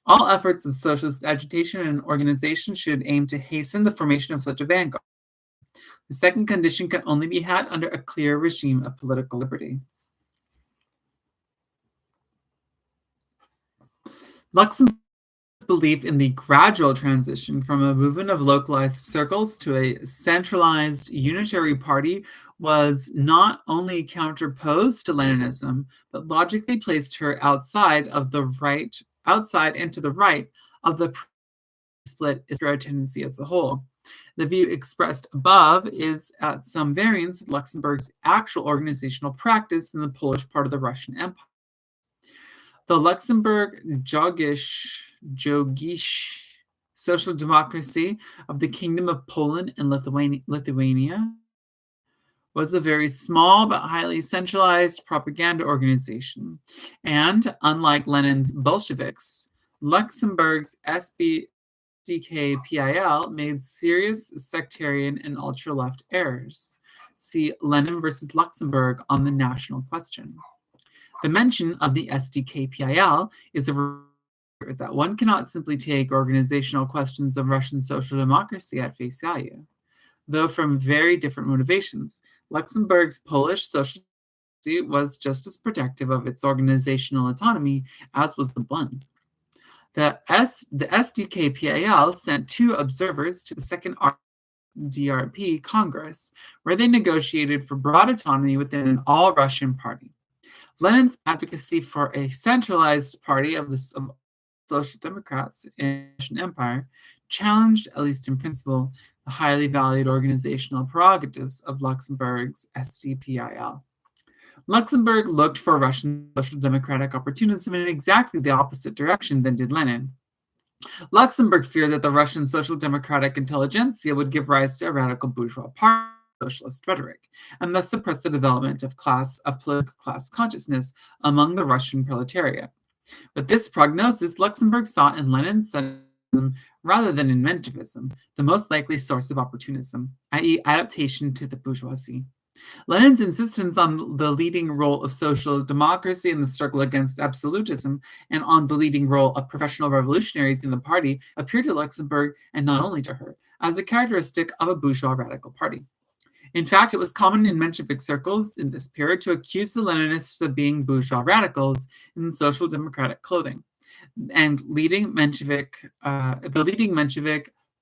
All efforts of socialist agitation and organization should aim to hasten the formation of such a vanguard. The second condition can only be had under a clear regime of political liberty. Luxemburg's belief in the gradual transition from a movement of localized circles to a centralized unitary party was not only counterposed to Leninism, but logically placed her outside and to the right of the split tendency as a whole. The view expressed above is at some variance with Luxemburg's actual organizational practice in the Polish part of the Russian Empire. The Luxembourg Jogish social democracy of the Kingdom of Poland and Lithuania was a very small but highly centralized propaganda organization. And unlike Lenin's Bolsheviks, Luxembourg's SDKPIL made serious sectarian and ultra-left errors. See Lenin versus Luxembourg on the national question. The mention of the SDKPIL is a reminder that one cannot simply take organizational questions of Russian social democracy at face value. Though from very different motivations, Luxembourg's Polish social democracy was just as protective of its organizational autonomy as was the Bund. The SDKPIL sent 2 observers to the Second DRP Congress, where they negotiated for broad autonomy within an all-Russian party. Lenin's advocacy for a centralized party of social democrats in the Russian Empire challenged, at least in principle, the highly valued organizational prerogatives of Luxembourg's SDPIL. Luxembourg looked for Russian social democratic opportunism in exactly the opposite direction than did Lenin. Luxembourg feared that the Russian social democratic intelligentsia would give rise to a radical bourgeois party socialist rhetoric, and thus suppress the development of political class consciousness among the Russian proletariat. With this prognosis, Luxembourg saw in Lenin's socialism rather than in Menshevism the most likely source of opportunism, i.e., adaptation to the bourgeoisie. Lenin's insistence on the leading role of social democracy in the struggle against absolutism and on the leading role of professional revolutionaries in the party appeared to Luxembourg, and not only to her, as a characteristic of a bourgeois radical party. In fact, it was common in Menshevik circles in this period to accuse the Leninists of being bourgeois radicals in social democratic clothing. And the leading Menshevik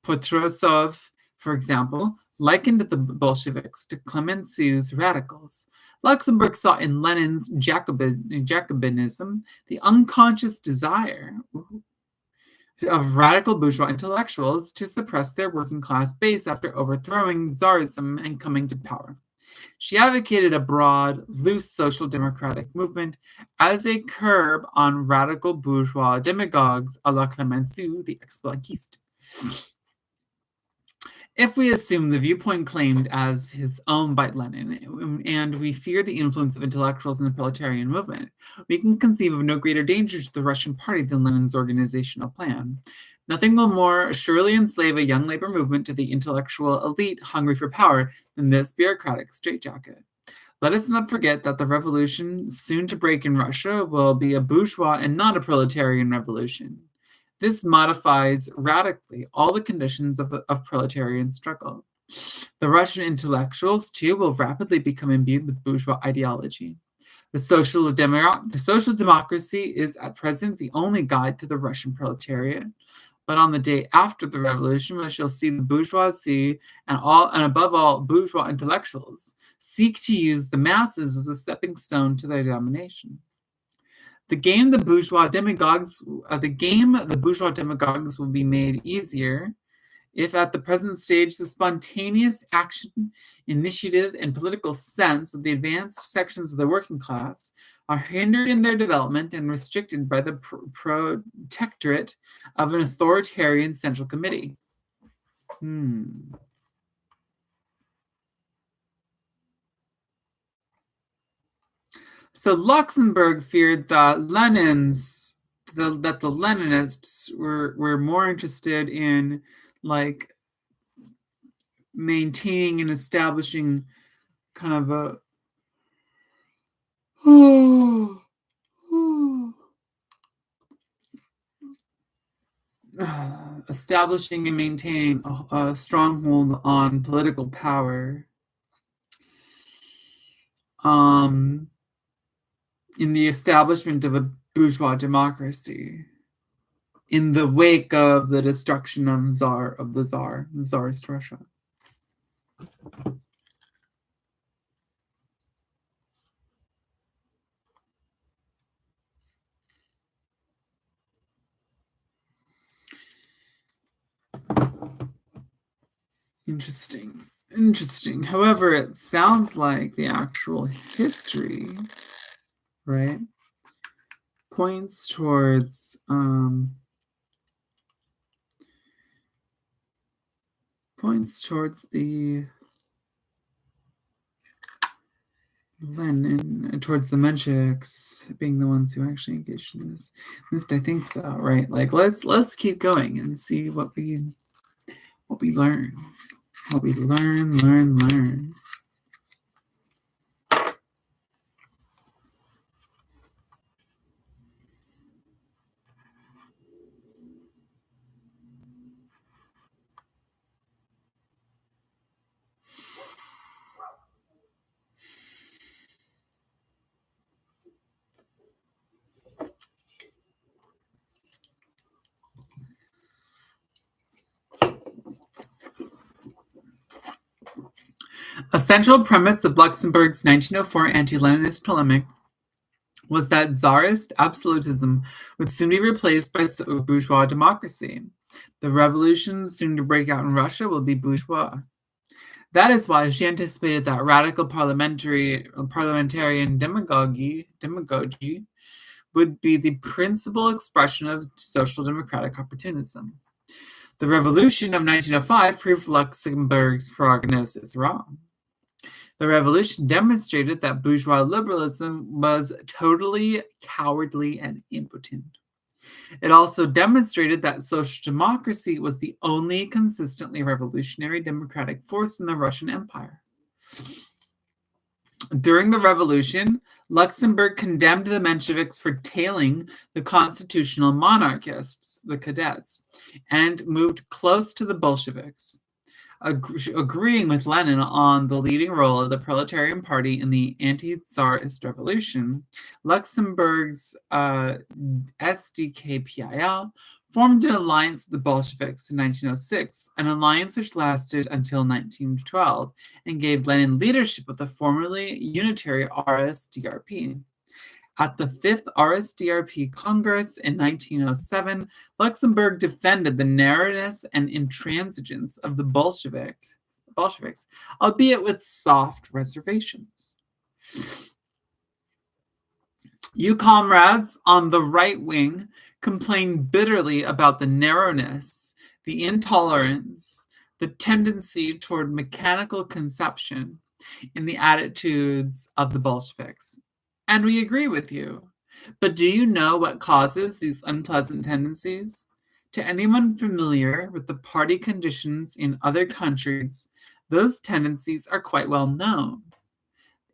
Potrosov, for example, likened the Bolsheviks to Clemenceau's radicals. Luxemburg saw in Lenin's Jacobinism the unconscious desire of radical bourgeois intellectuals to suppress their working class base after overthrowing Tsarism and coming to power. She advocated a broad, loose social democratic movement as a curb on radical bourgeois demagogues a la Clemenceau, the ex-Blanquiste. If we assume the viewpoint claimed as his own by Lenin, and we fear the influence of intellectuals in the proletarian movement, we can conceive of no greater danger to the Russian party than Lenin's organizational plan. Nothing will more surely enslave a young labor movement to the intellectual elite hungry for power than this bureaucratic straitjacket. Let us not forget that the revolution soon to break in Russia will be a bourgeois and not a proletarian revolution. This modifies radically all the conditions of proletarian struggle. The Russian intellectuals, too, will rapidly become imbued with bourgeois ideology. The social democracy is at present the only guide to the Russian proletariat. But on the day after the revolution, we shall see the bourgeoisie and above all, bourgeois intellectuals seek to use the masses as a stepping stone to their domination. The game the bourgeois demagogues will be made easier if at the present stage the spontaneous action, initiative, and political sense of the advanced sections of the working class are hindered in their development and restricted by the protectorate of an authoritarian central committee. So Luxemburg feared that the Leninists were more interested in like maintaining and establishing kind of a establishing and maintaining a stronghold on political power in the establishment of a bourgeois democracy in the wake of the destruction of the Tsarist Russia. Interesting. However, it sounds like the actual history, right, points towards the Lenin, towards the Mensheviks being the ones who actually engaged in this. At least I think so, right? Like let's keep going and see what we learn. What we learn. A central premise of Luxemburg's 1904 anti-Leninist polemic was that Tsarist absolutism would soon be replaced by bourgeois democracy. The revolution soon to break out in Russia will be bourgeois. That is why she anticipated that radical parliamentarian demagogy would be the principal expression of social democratic opportunism. The revolution of 1905 proved Luxemburg's prognosis wrong. The revolution demonstrated that bourgeois liberalism was totally cowardly and impotent. It also demonstrated that social democracy was the only consistently revolutionary democratic force in the Russian Empire. During the revolution, Luxemburg condemned the Mensheviks for tailing the constitutional monarchists, the cadets, and moved close to the Bolsheviks. agreeing with Lenin on the leading role of the proletarian party in the anti-Tsarist revolution, Luxembourg's SDKPIL formed an alliance with the Bolsheviks in 1906, an alliance which lasted until 1912 and gave Lenin leadership of the formerly unitary RSDRP. At the Fifth RSDRP Congress in 1907, Luxembourg defended the narrowness and intransigence of the Bolsheviks, albeit with soft reservations. You comrades on the right wing complain bitterly about the narrowness, the intolerance, the tendency toward mechanical conception in the attitudes of the Bolsheviks. And we agree with you. But do you know what causes these unpleasant tendencies? To anyone familiar with the party conditions in other countries, those tendencies are quite well known.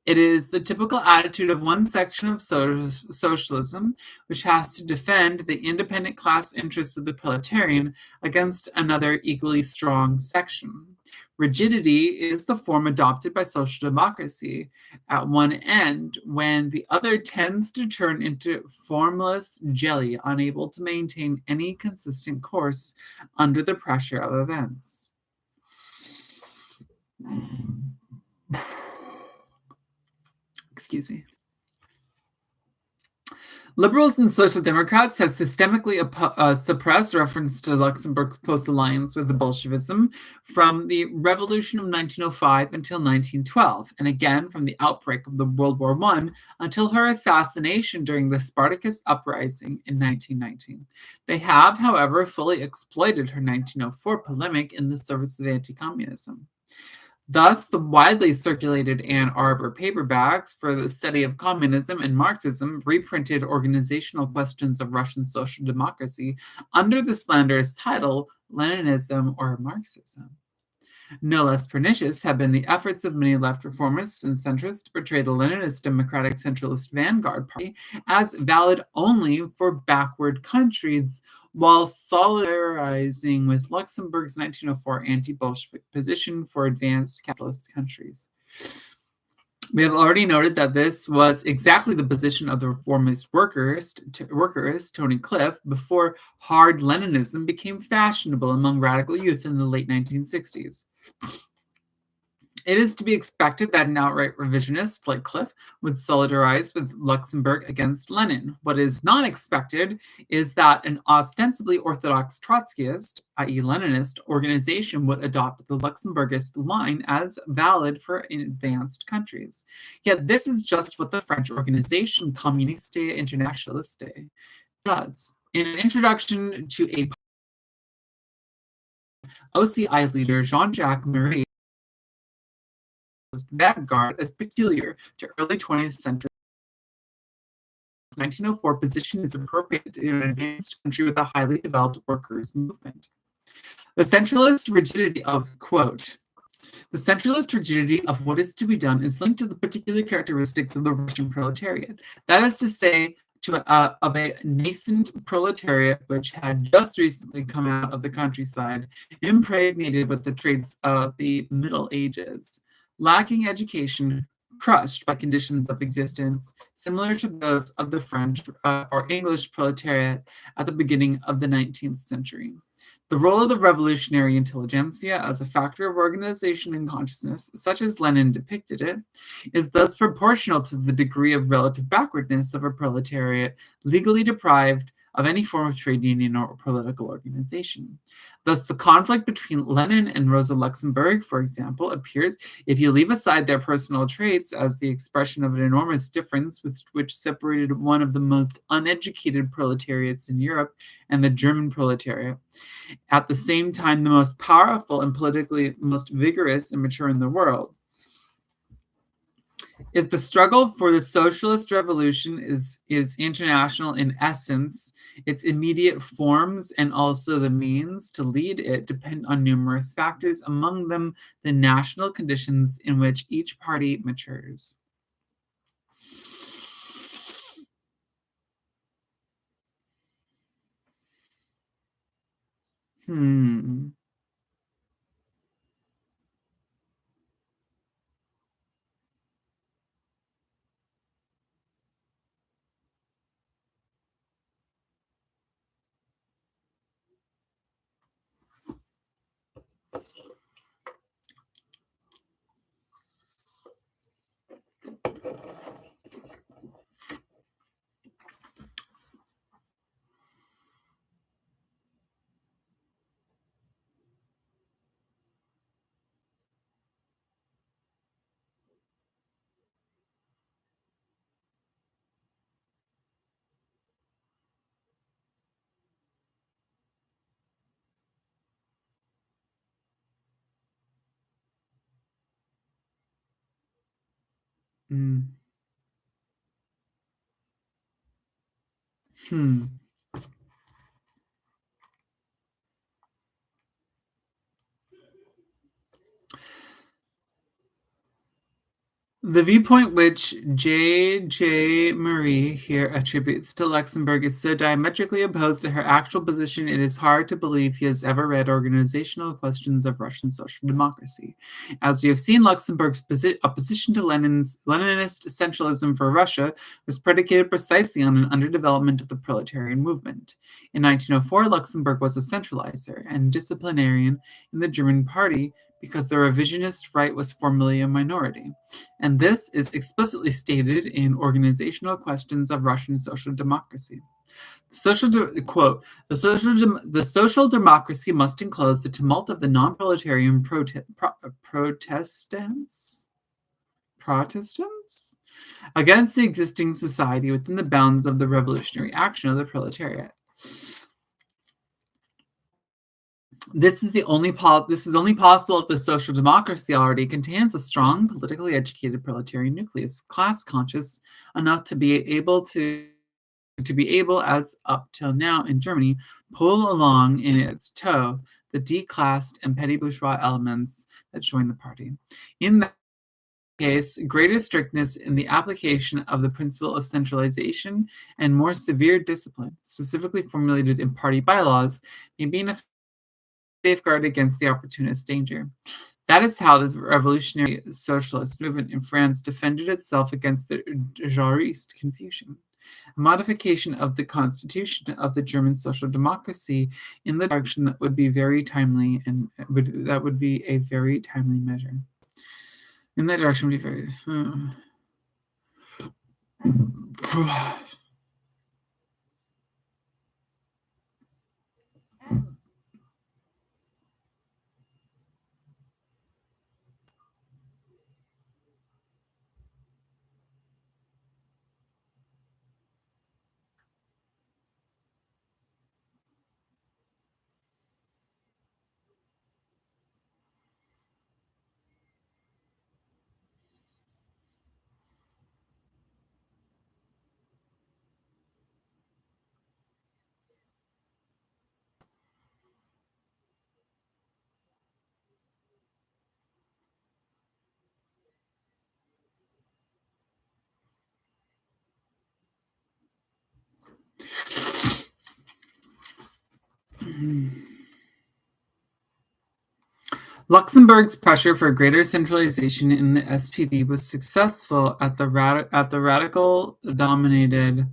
It is the typical attitude of one section of socialism, which has to defend the independent class interests of the proletarian against another equally strong section. Rigidity is the form adopted by social democracy at one end, when the other tends to turn into formless jelly, unable to maintain any consistent course under the pressure of events. Excuse me. Liberals and Social Democrats have systemically suppressed reference to Luxembourg's close alliance with the Bolshevism from the Revolution of 1905 until 1912, and again from the outbreak of the World War I until her assassination during the Spartacus Uprising in 1919. They have, however, fully exploited her 1904 polemic in the service of anti-communism. Thus, the widely circulated Ann Arbor paperbacks for the study of communism and Marxism reprinted organizational questions of Russian social democracy under the slanderous title Leninism or Marxism. No less pernicious have been the efforts of many left reformists and centrists to portray the Leninist Democratic Centralist Vanguard Party as valid only for backward countries, while solidarizing with Luxembourg's 1904 anti-Bolshevik position for advanced capitalist countries. We have already noted that this was exactly the position of the reformist workerist Tony Cliff before hard Leninism became fashionable among radical youth in the late 1960s. It is to be expected that an outright revisionist like Cliff would solidarize with Luxembourg against Lenin. What is not expected is that an ostensibly orthodox Trotskyist, i.e. Leninist, organization would adopt the Luxembourgist line as valid for advanced countries. Yet this is just what the French organization Communiste Internationaliste does. In an introduction to a OCI leader, Jean-Jacques Marie, Vanguard as peculiar to early 20th century. 1904 position is appropriate in an advanced country with a highly developed workers' movement. The centralist rigidity of, quote, the centralist rigidity of what is to be done is linked to the particular characteristics of the Russian proletariat. That is to say, of a nascent proletariat which had just recently come out of the countryside, impregnated with the traits of the Middle Ages, lacking education, crushed by conditions of existence similar to those of the French or English proletariat at the beginning of the 19th century. The role of the revolutionary intelligentsia as a factor of organization and consciousness, such as Lenin depicted it, is thus proportional to the degree of relative backwardness of a proletariat legally deprived of any form of trade union or political organization. Thus, the conflict between Lenin and Rosa Luxemburg, for example, appears, if you leave aside their personal traits, as the expression of an enormous difference which separated one of the most uneducated proletariats in Europe and the German proletariat, at the same time the most powerful and politically most vigorous and mature in the world. If the struggle for the socialist revolution is international in essence, its immediate forms and also the means to lead it depend on numerous factors, among them the national conditions in which each party matures. Mm. Hmm. The viewpoint which J. Marie here attributes to Luxemburg is so diametrically opposed to her actual position, it is hard to believe he has ever read Organizational Questions of Russian Social Democracy. As we have seen, Luxemburg's opposition to Leninist essentialism for Russia was predicated precisely on an underdevelopment of the proletarian movement. In 1904, Luxemburg was a centralizer and disciplinarian in the German party because the revisionist right was formerly a minority. And this is explicitly stated in Organizational Questions of Russian Social Democracy. Quote, the social democracy must enclose the tumult of the non-proletarian Protestants against the existing society within the bounds of the revolutionary action of the proletariat. This is only possible if the social democracy already contains a strong, politically educated proletarian nucleus, class conscious enough to be able, as up till now in Germany, pull along in its tow the declassed and petty bourgeois elements that join the party. In that case, greater strictness in the application of the principle of centralization and more severe discipline, specifically formulated in party bylaws, may be an safeguard against the opportunist danger. That is how the revolutionary socialist movement in France defended itself against the Jarist confusion. A modification of the constitution of the German social democracy in the direction that would be very timely and that would be a very timely measure. In that direction would be very. Luxemburg's pressure for greater centralization in the SPD was successful at the radical-dominated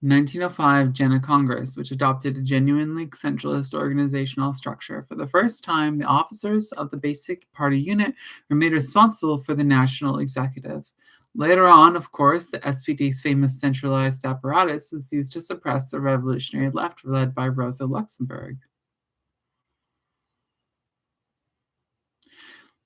1905 Jena Congress, which adopted a genuinely centralist organizational structure. For the first time, the officers of the basic party unit were made responsible for the national executive. Later on, of course, the SPD's famous centralized apparatus was used to suppress the revolutionary left led by Rosa Luxemburg.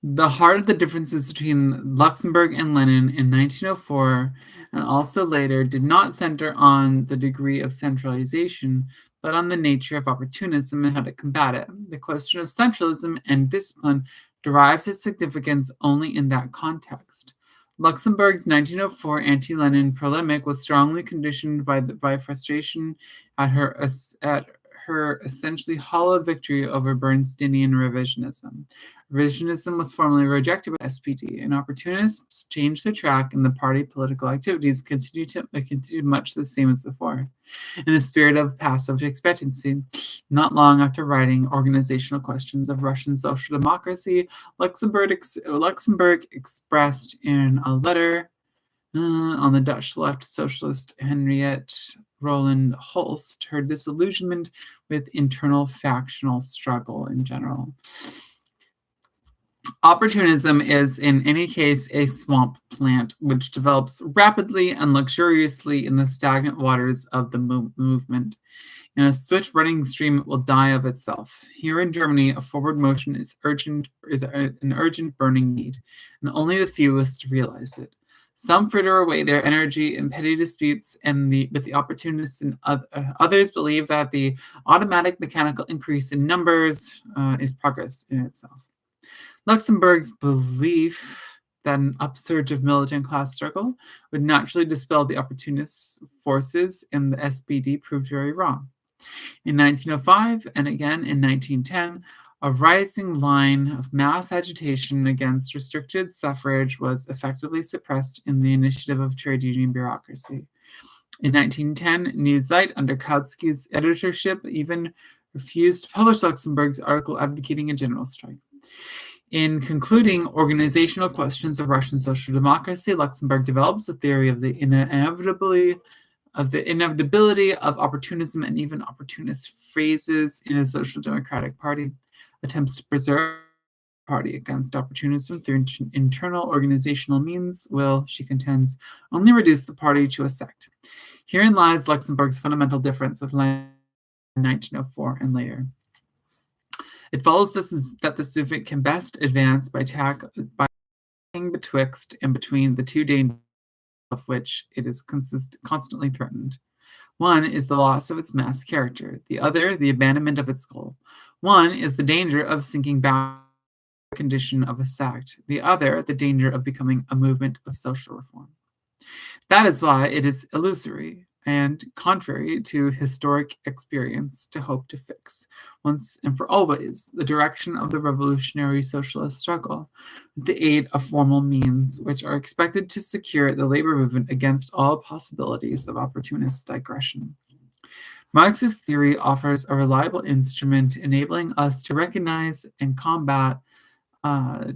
The heart of the differences between Luxemburg and Lenin in 1904 and also later did not center on the degree of centralization, but on the nature of opportunism and how to combat it. The question of centralism and discipline derives its significance only in that context. Luxemburg's 1904 anti-Lenin polemic was strongly conditioned by frustration at her essentially hollow victory over Bernsteinian revisionism. Revisionism was formally rejected by SPD, and opportunists changed their track, and the party political activities continued much the same as before. In a spirit of passive expectancy, not long after writing Organizational Questions of Russian Social Democracy, Luxemburg expressed in a letter on the Dutch left socialist Henriette Roland Holst her disillusionment with internal factional struggle in general. Opportunism is, in any case, a swamp plant which develops rapidly and luxuriously in the stagnant waters of the movement. In a swift running stream, it will die of itself. Here in Germany, a forward motion is an urgent burning need, and only the fewest realize it. Some fritter away their energy in petty disputes with the opportunists, and others believe that the automatic mechanical increase in numbers is progress in itself. Luxemburg's belief that an upsurge of militant class struggle would naturally dispel the opportunist forces in the SPD proved very wrong. In 1905 and again in 1910, a rising line of mass agitation against restricted suffrage was effectively suppressed in the initiative of trade union bureaucracy. In 1910, Newsite, under Kautsky's editorship, even refused to publish Luxemburg's article advocating a general strike. In concluding organizational questions of Russian social democracy, Luxemburg develops the theory of the inevitability of opportunism and even opportunist phrases in a social democratic party, attempts to preserve the party against opportunism through internal organizational means will, she contends, only reduce the party to a sect. Herein lies Luxemburg's fundamental difference with Lenin in 1904 and later. It follows that this movement can best advance by betwixt and between the two dangers of which it is constantly threatened. One is the loss of its mass character, the other, the abandonment of its goal. One is the danger of sinking back to the condition of a sect, the other, the danger of becoming a movement of social reform. That is why it is illusory and contrary to historic experience to hope to fix, once and for always, the direction of the revolutionary socialist struggle with the aid of formal means which are expected to secure the labor movement against all possibilities of opportunist digression. Marx's theory offers a reliable instrument enabling us to recognize and combat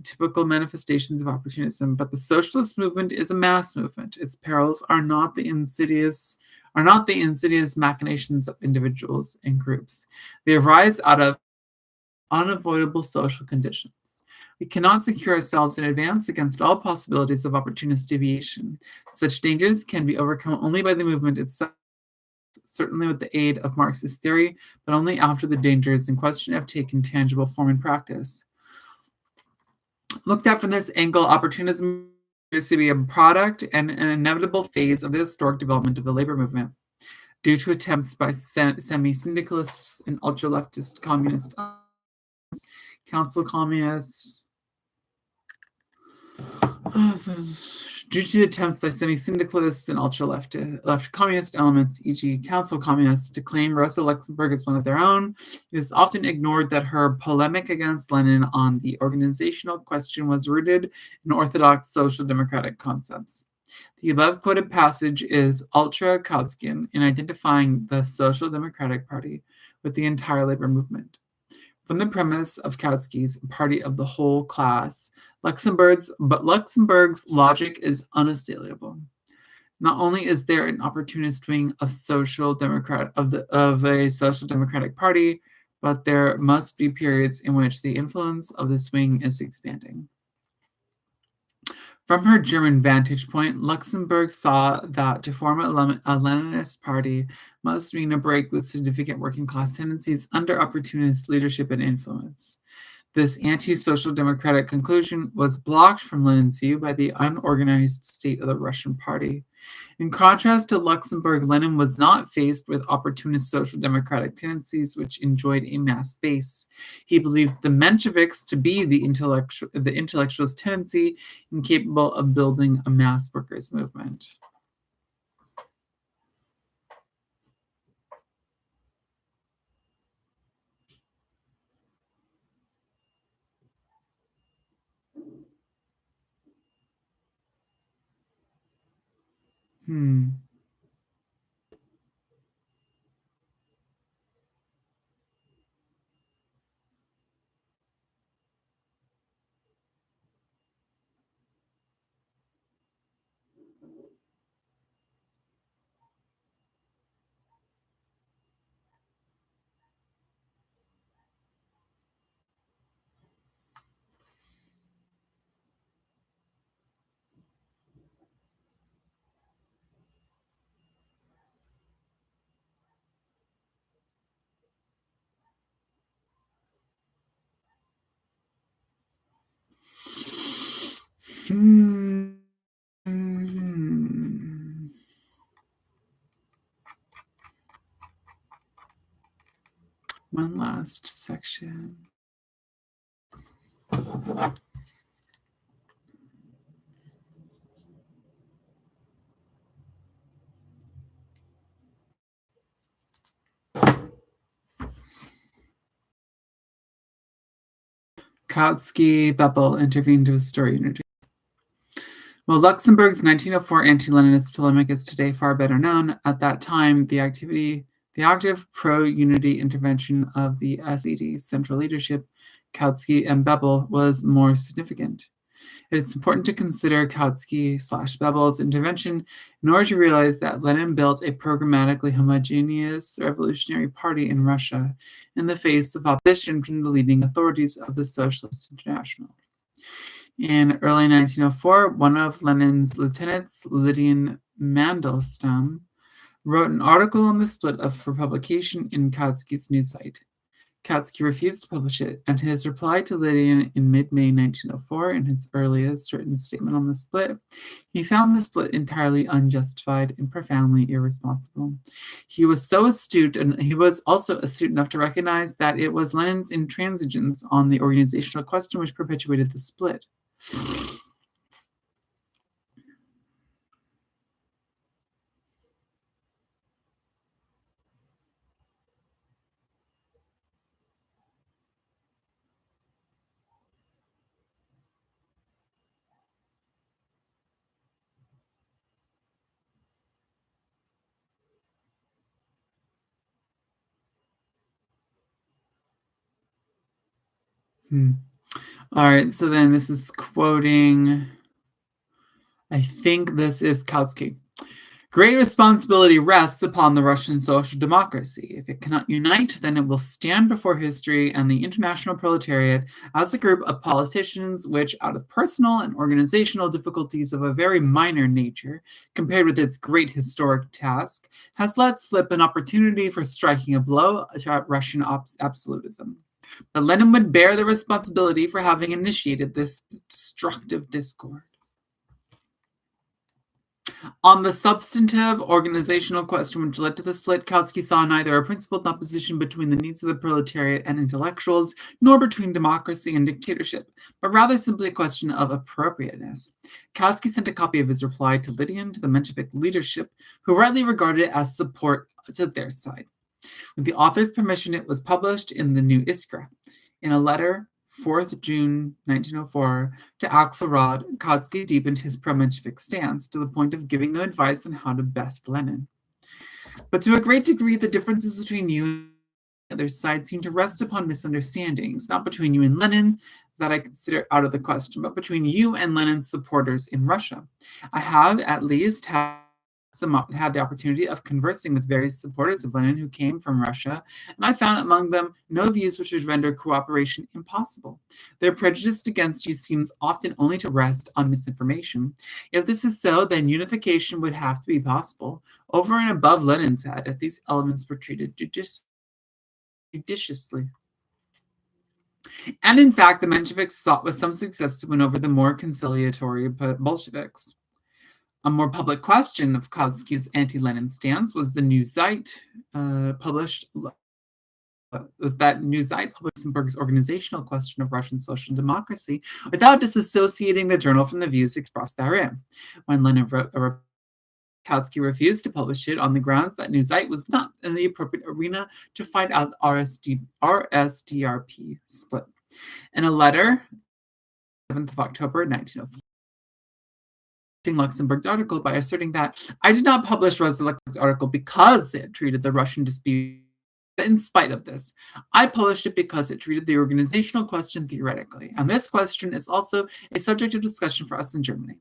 typical manifestations of opportunism, but the socialist movement is a mass movement. Its perils are not the insidious machinations of individuals and groups. They arise out of unavoidable social conditions. We cannot secure ourselves in advance against all possibilities of opportunist deviation. Such dangers can be overcome only by the movement itself, certainly with the aid of Marxist theory, but only after the dangers in question have taken tangible form in practice. Looked at from this angle, opportunism appears to be a product and an inevitable phase of the historic development of the labor movement, due to attempts by semi-syndicalists and ultra-leftist communists, council communists, due to the attempts by semi-syndicalists and ultra-left communist elements, e.g. council communists, to claim Rosa Luxemburg as one of their own, it is often ignored that her polemic against Lenin on the organizational question was rooted in orthodox social democratic concepts. The above quoted passage is ultra-Kautskian in identifying the Social Democratic Party with the entire labor movement. From the premise of Kautsky's party of the whole class, Luxemburg's logic is unassailable. Not only is there an opportunist wing of a social democratic party, but there must be periods in which the influence of this wing is expanding. From her German vantage point, Luxemburg saw that to form a Leninist party must mean a break with significant working class tendencies under opportunist leadership and influence. This anti-social democratic conclusion was blocked from Lenin's view by the unorganized state of the Russian party. In contrast to Luxemburg, Lenin was not faced with opportunist social democratic tendencies which enjoyed a mass base. He believed the Mensheviks to be the intellectualist tendency incapable of building a mass workers' movement. One last section. Kautsky, Bebel intervened to restore unity. While Luxemburg's 1904 anti-Leninist polemic is today far better known, at that time the active pro-unity intervention of the SED central leadership, Kautsky and Bebel, was more significant. It's important to consider Kautsky/Bebel's intervention in order to realize that Lenin built a programmatically homogeneous revolutionary party in Russia in the face of opposition from the leading authorities of the Socialist International. In early 1904, one of Lenin's lieutenants, Lydian Mandelstam, wrote an article on the split for publication in Kautsky's news site. Kautsky refused to publish it, and his reply to Lydian in mid-May 1904, in his earliest written statement on the split, he found the split entirely unjustified and profoundly irresponsible. He was so astute, and he was also astute enough to recognize that it was Lenin's intransigence on the organizational question which perpetuated the split. All right, so then this is quoting, I think this is Kautsky. Great responsibility rests upon the Russian social democracy. If it cannot unite, then it will stand before history and the international proletariat as a group of politicians which, out of personal and organizational difficulties of a very minor nature, compared with its great historic task, has let slip an opportunity for striking a blow at Russian absolutism. But Lenin would bear the responsibility for having initiated this destructive discord. On the substantive organizational question which led to the split, Kautsky saw neither a principled opposition between the needs of the proletariat and intellectuals, nor between democracy and dictatorship, but rather simply a question of appropriateness. Kautsky sent a copy of his reply to Lydian to the Menshevik leadership, who rightly regarded it as support to their side. With the author's permission, it was published in the New Iskra. In a letter, 4th June 1904, to Axelrod, Kautsky deepened his pro-Menshevik stance to the point of giving them advice on how to best Lenin. But to a great degree, the differences between you and the other side seem to rest upon misunderstandings, not between you and Lenin, that I consider out of the question, but between you and Lenin's supporters in Russia. I have at least had the opportunity of conversing with various supporters of Lenin who came from Russia, and I found among them no views which would render cooperation impossible. Their prejudice against you seems often only to rest on misinformation. If this is so, then unification would have to be possible. Over and above Lenin's head, if these elements were treated judiciously. And in fact, the Mensheviks sought with some success to win over the more conciliatory Bolsheviks. A more public question of Kautsky's anti-Lenin stance was the New Zeit published Luxemburg's organizational question of Russian social democracy without disassociating the journal from the views expressed therein. When Lenin wrote Kautsky refused to publish it on the grounds that New Zeit was not in the appropriate arena to fight out the RSDRP split. In a letter, 7th of October 1904, Luxemburg's article by asserting that I did not publish Rosa Luxemburg's article because it treated the Russian dispute. But in spite of this, I published it because it treated the organizational question theoretically, and this question is also a subject of discussion for us in Germany.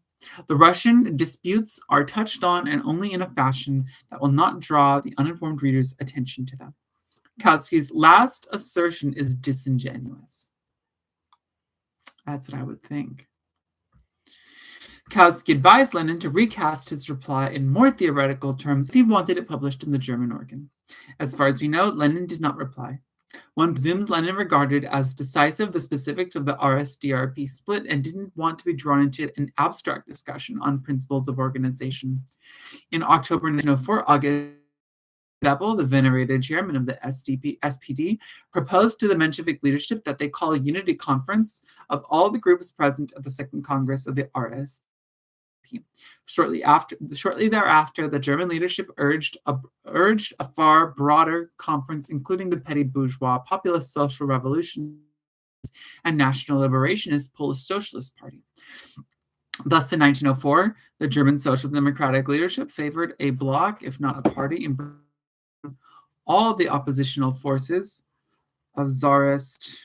The Russian disputes are touched on, and only in a fashion that will not draw the uninformed reader's attention to them. Kautsky's last assertion is disingenuous. That's what I would think. Kautsky advised Lenin to recast his reply in more theoretical terms if he wanted it published in the German organ. As far as we know, Lenin did not reply. One presumes Lenin regarded as decisive the specifics of the RSDRP split and didn't want to be drawn into an abstract discussion on principles of organization. In October 1904, August Bebel, the venerated chairman of the SPD, proposed to the Menshevik leadership that they call a unity conference of all the groups present at the Second Congress of the RSDRP. Shortly thereafter, the German leadership urged a far broader conference, including the petty bourgeois populist social revolution and National Liberationist Polish Socialist Party. Thus, in 1904, the German Social Democratic leadership favored a bloc, if not a party, in all the oppositional forces of Tsarist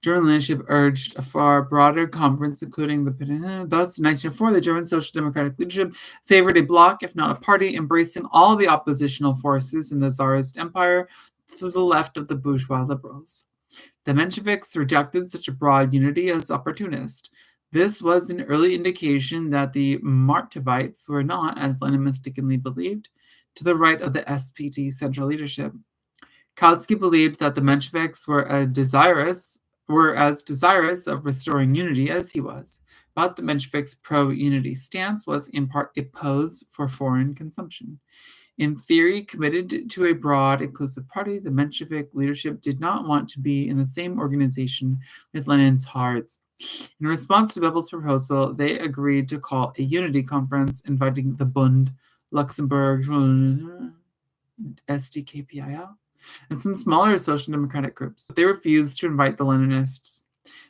German leadership urged a far broader conference, including thus, in 1904, the German Social Democratic leadership favored a bloc, if not a party, embracing all the oppositional forces in the Tsarist Empire to the left of the bourgeois liberals. The Mensheviks rejected such a broad unity as opportunist. This was an early indication that the Martovites were not, as Lenin mistakenly believed, to the right of the SPD central leadership. Kautsky believed that the Mensheviks were as desirous of restoring unity as he was, but the Mensheviks' pro-unity stance was in part a pose for foreign consumption. In theory, committed to a broad, inclusive party, the Menshevik leadership did not want to be in the same organization with Lenin's Hards. In response to Bebel's proposal, they agreed to call a unity conference inviting the Bund, Luxembourg, SDKPIL, and some smaller social democratic groups. They refused to invite the Leninists.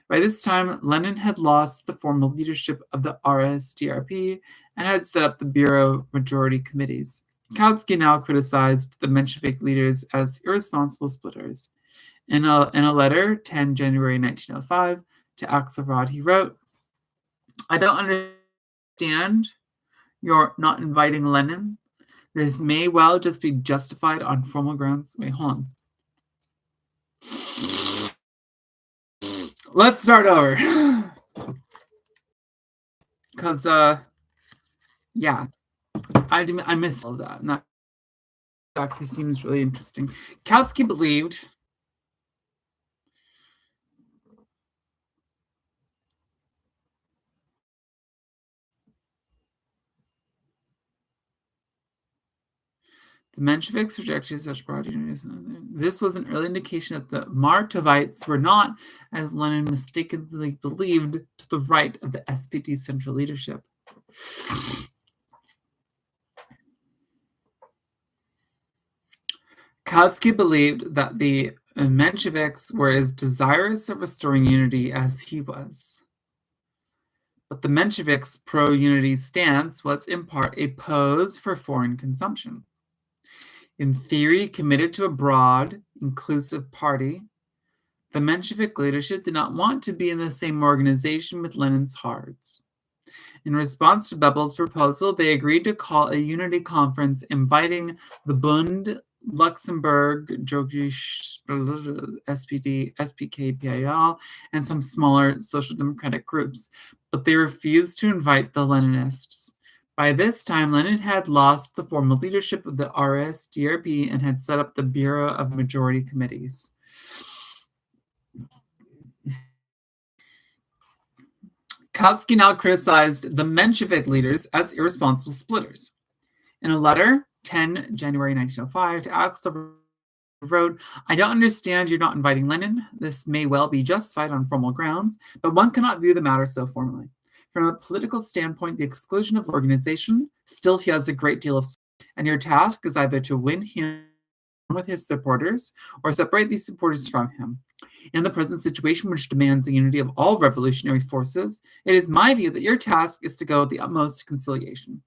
By this time, Lenin had lost the formal leadership of the RSDRP and had set up the Bureau of Majority Committees. Kautsky now criticized the Menshevik leaders as irresponsible splitters. In a letter, 10 January 1905, to Axelrod, he wrote, "I don't understand your not inviting Lenin. This may well just be justified on formal grounds." Wait, hold on. Let's start over. Because, yeah, I missed all of that. And that actually seems really interesting. Kautsky believed the Mensheviks rejected such broad unity. This was an early indication that the Martovites were not, as Lenin mistakenly believed, to the right of the SPD central leadership. Kautsky believed that the Mensheviks were as desirous of restoring unity as he was. But the Mensheviks' pro-unity stance was in part a pose for foreign consumption. In theory, committed to a broad, inclusive party, the Menshevik leadership did not want to be in the same organization with Lenin's Hards. In response to Bebel's proposal, they agreed to call a unity conference inviting the Bund, Luxembourg, SPD, SPKPIL, and some smaller social democratic groups, but they refused to invite the Leninists. By this time, Lenin had lost the formal leadership of the RSDRP and had set up the Bureau of Majority Committees. Kautsky now criticized the Menshevik leaders as irresponsible splitters. In a letter, 10 January 1905, to Axel wrote, "I don't understand you're not inviting Lenin. This may well be justified on formal grounds, but one cannot view the matter so formally. From a political standpoint, the exclusion of the organization, still he has a great deal of support, and your task is either to win him with his supporters or separate these supporters from him. In the present situation, which demands the unity of all revolutionary forces, it is my view that your task is to go with the utmost conciliation.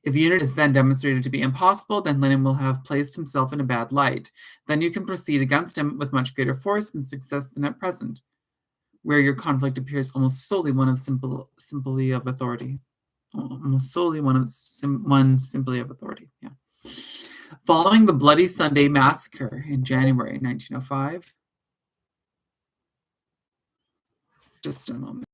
If unity is then demonstrated to be impossible, then Lenin will have placed himself in a bad light. Then you can proceed against him with much greater force and success than at present, where your conflict appears almost solely one of simply of authority. Almost solely one simply of authority. Yeah. Following the Bloody Sunday massacre in January 1905, just a moment.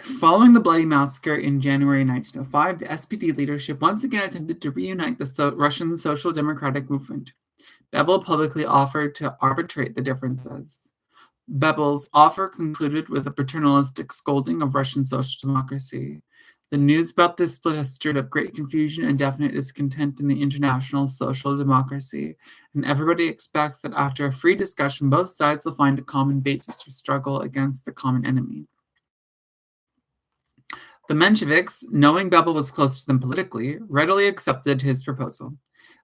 Following the bloody massacre in January 1905, the SPD leadership once again attempted to reunite the Russian Social Democratic movement. Bebel publicly offered to arbitrate the differences. Bebel's offer concluded with a paternalistic scolding of Russian social democracy. The news about this split has stirred up great confusion and definite discontent in the international social democracy, and everybody expects that after a free discussion, both sides will find a common basis for struggle against the common enemy. The Mensheviks, knowing Bebel was close to them politically, readily accepted his proposal.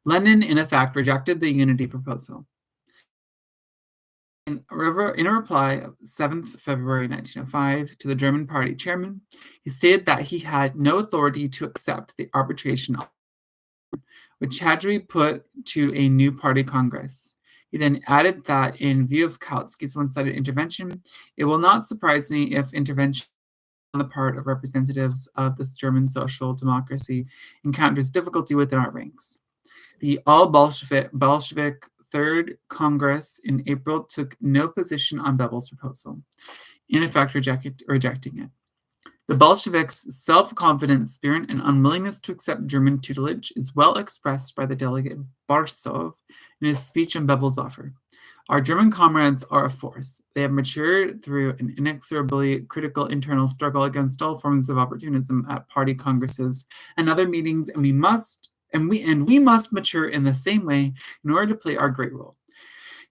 Lenin, in effect, rejected the unity proposal. In a reply of 7th February 1905 to the German party chairman, he stated that he had no authority to accept the arbitration, which had to be put to a new party congress. He then added that in view of Kautsky's one-sided intervention, it will not surprise me if intervention on the part of representatives of this German social democracy encounters difficulty within our ranks. The all-Bolshevik Third Congress in April took no position on Bebel's proposal, in effect rejecting it. The Bolsheviks' self-confident spirit and unwillingness to accept German tutelage is well expressed by the delegate Borsov in his speech on Bebel's offer. Our German comrades are a force. They have matured through an inexorably critical internal struggle against all forms of opportunism at party congresses and other meetings, and we must mature in the same way in order to play our great role,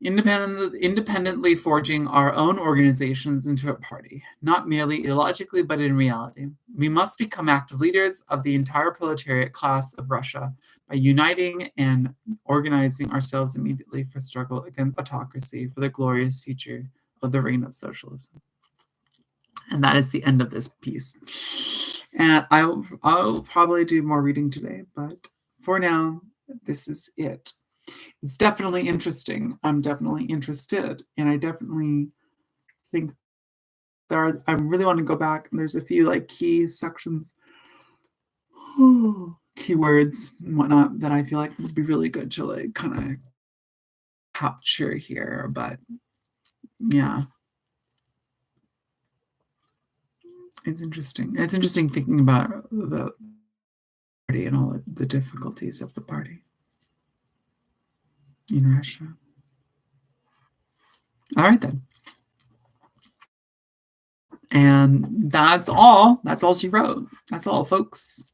independently forging our own organizations into a party, not merely illogically, but in reality. We must become active leaders of the entire proletariat class of Russia by uniting and organizing ourselves immediately for struggle against autocracy for the glorious future of the reign of socialism. And that is the end of this piece. And I'll probably do more reading today, but for now, this is it. It's definitely interesting. I'm definitely interested, and I definitely think I really want to go back, and there's a few like key sections, keywords and whatnot that I feel like would be really good to like kind of capture here. But yeah, it's interesting. It's interesting thinking about the party and all the difficulties of the party in Russia. All right, then. And that's all. That's all she wrote. That's all, folks.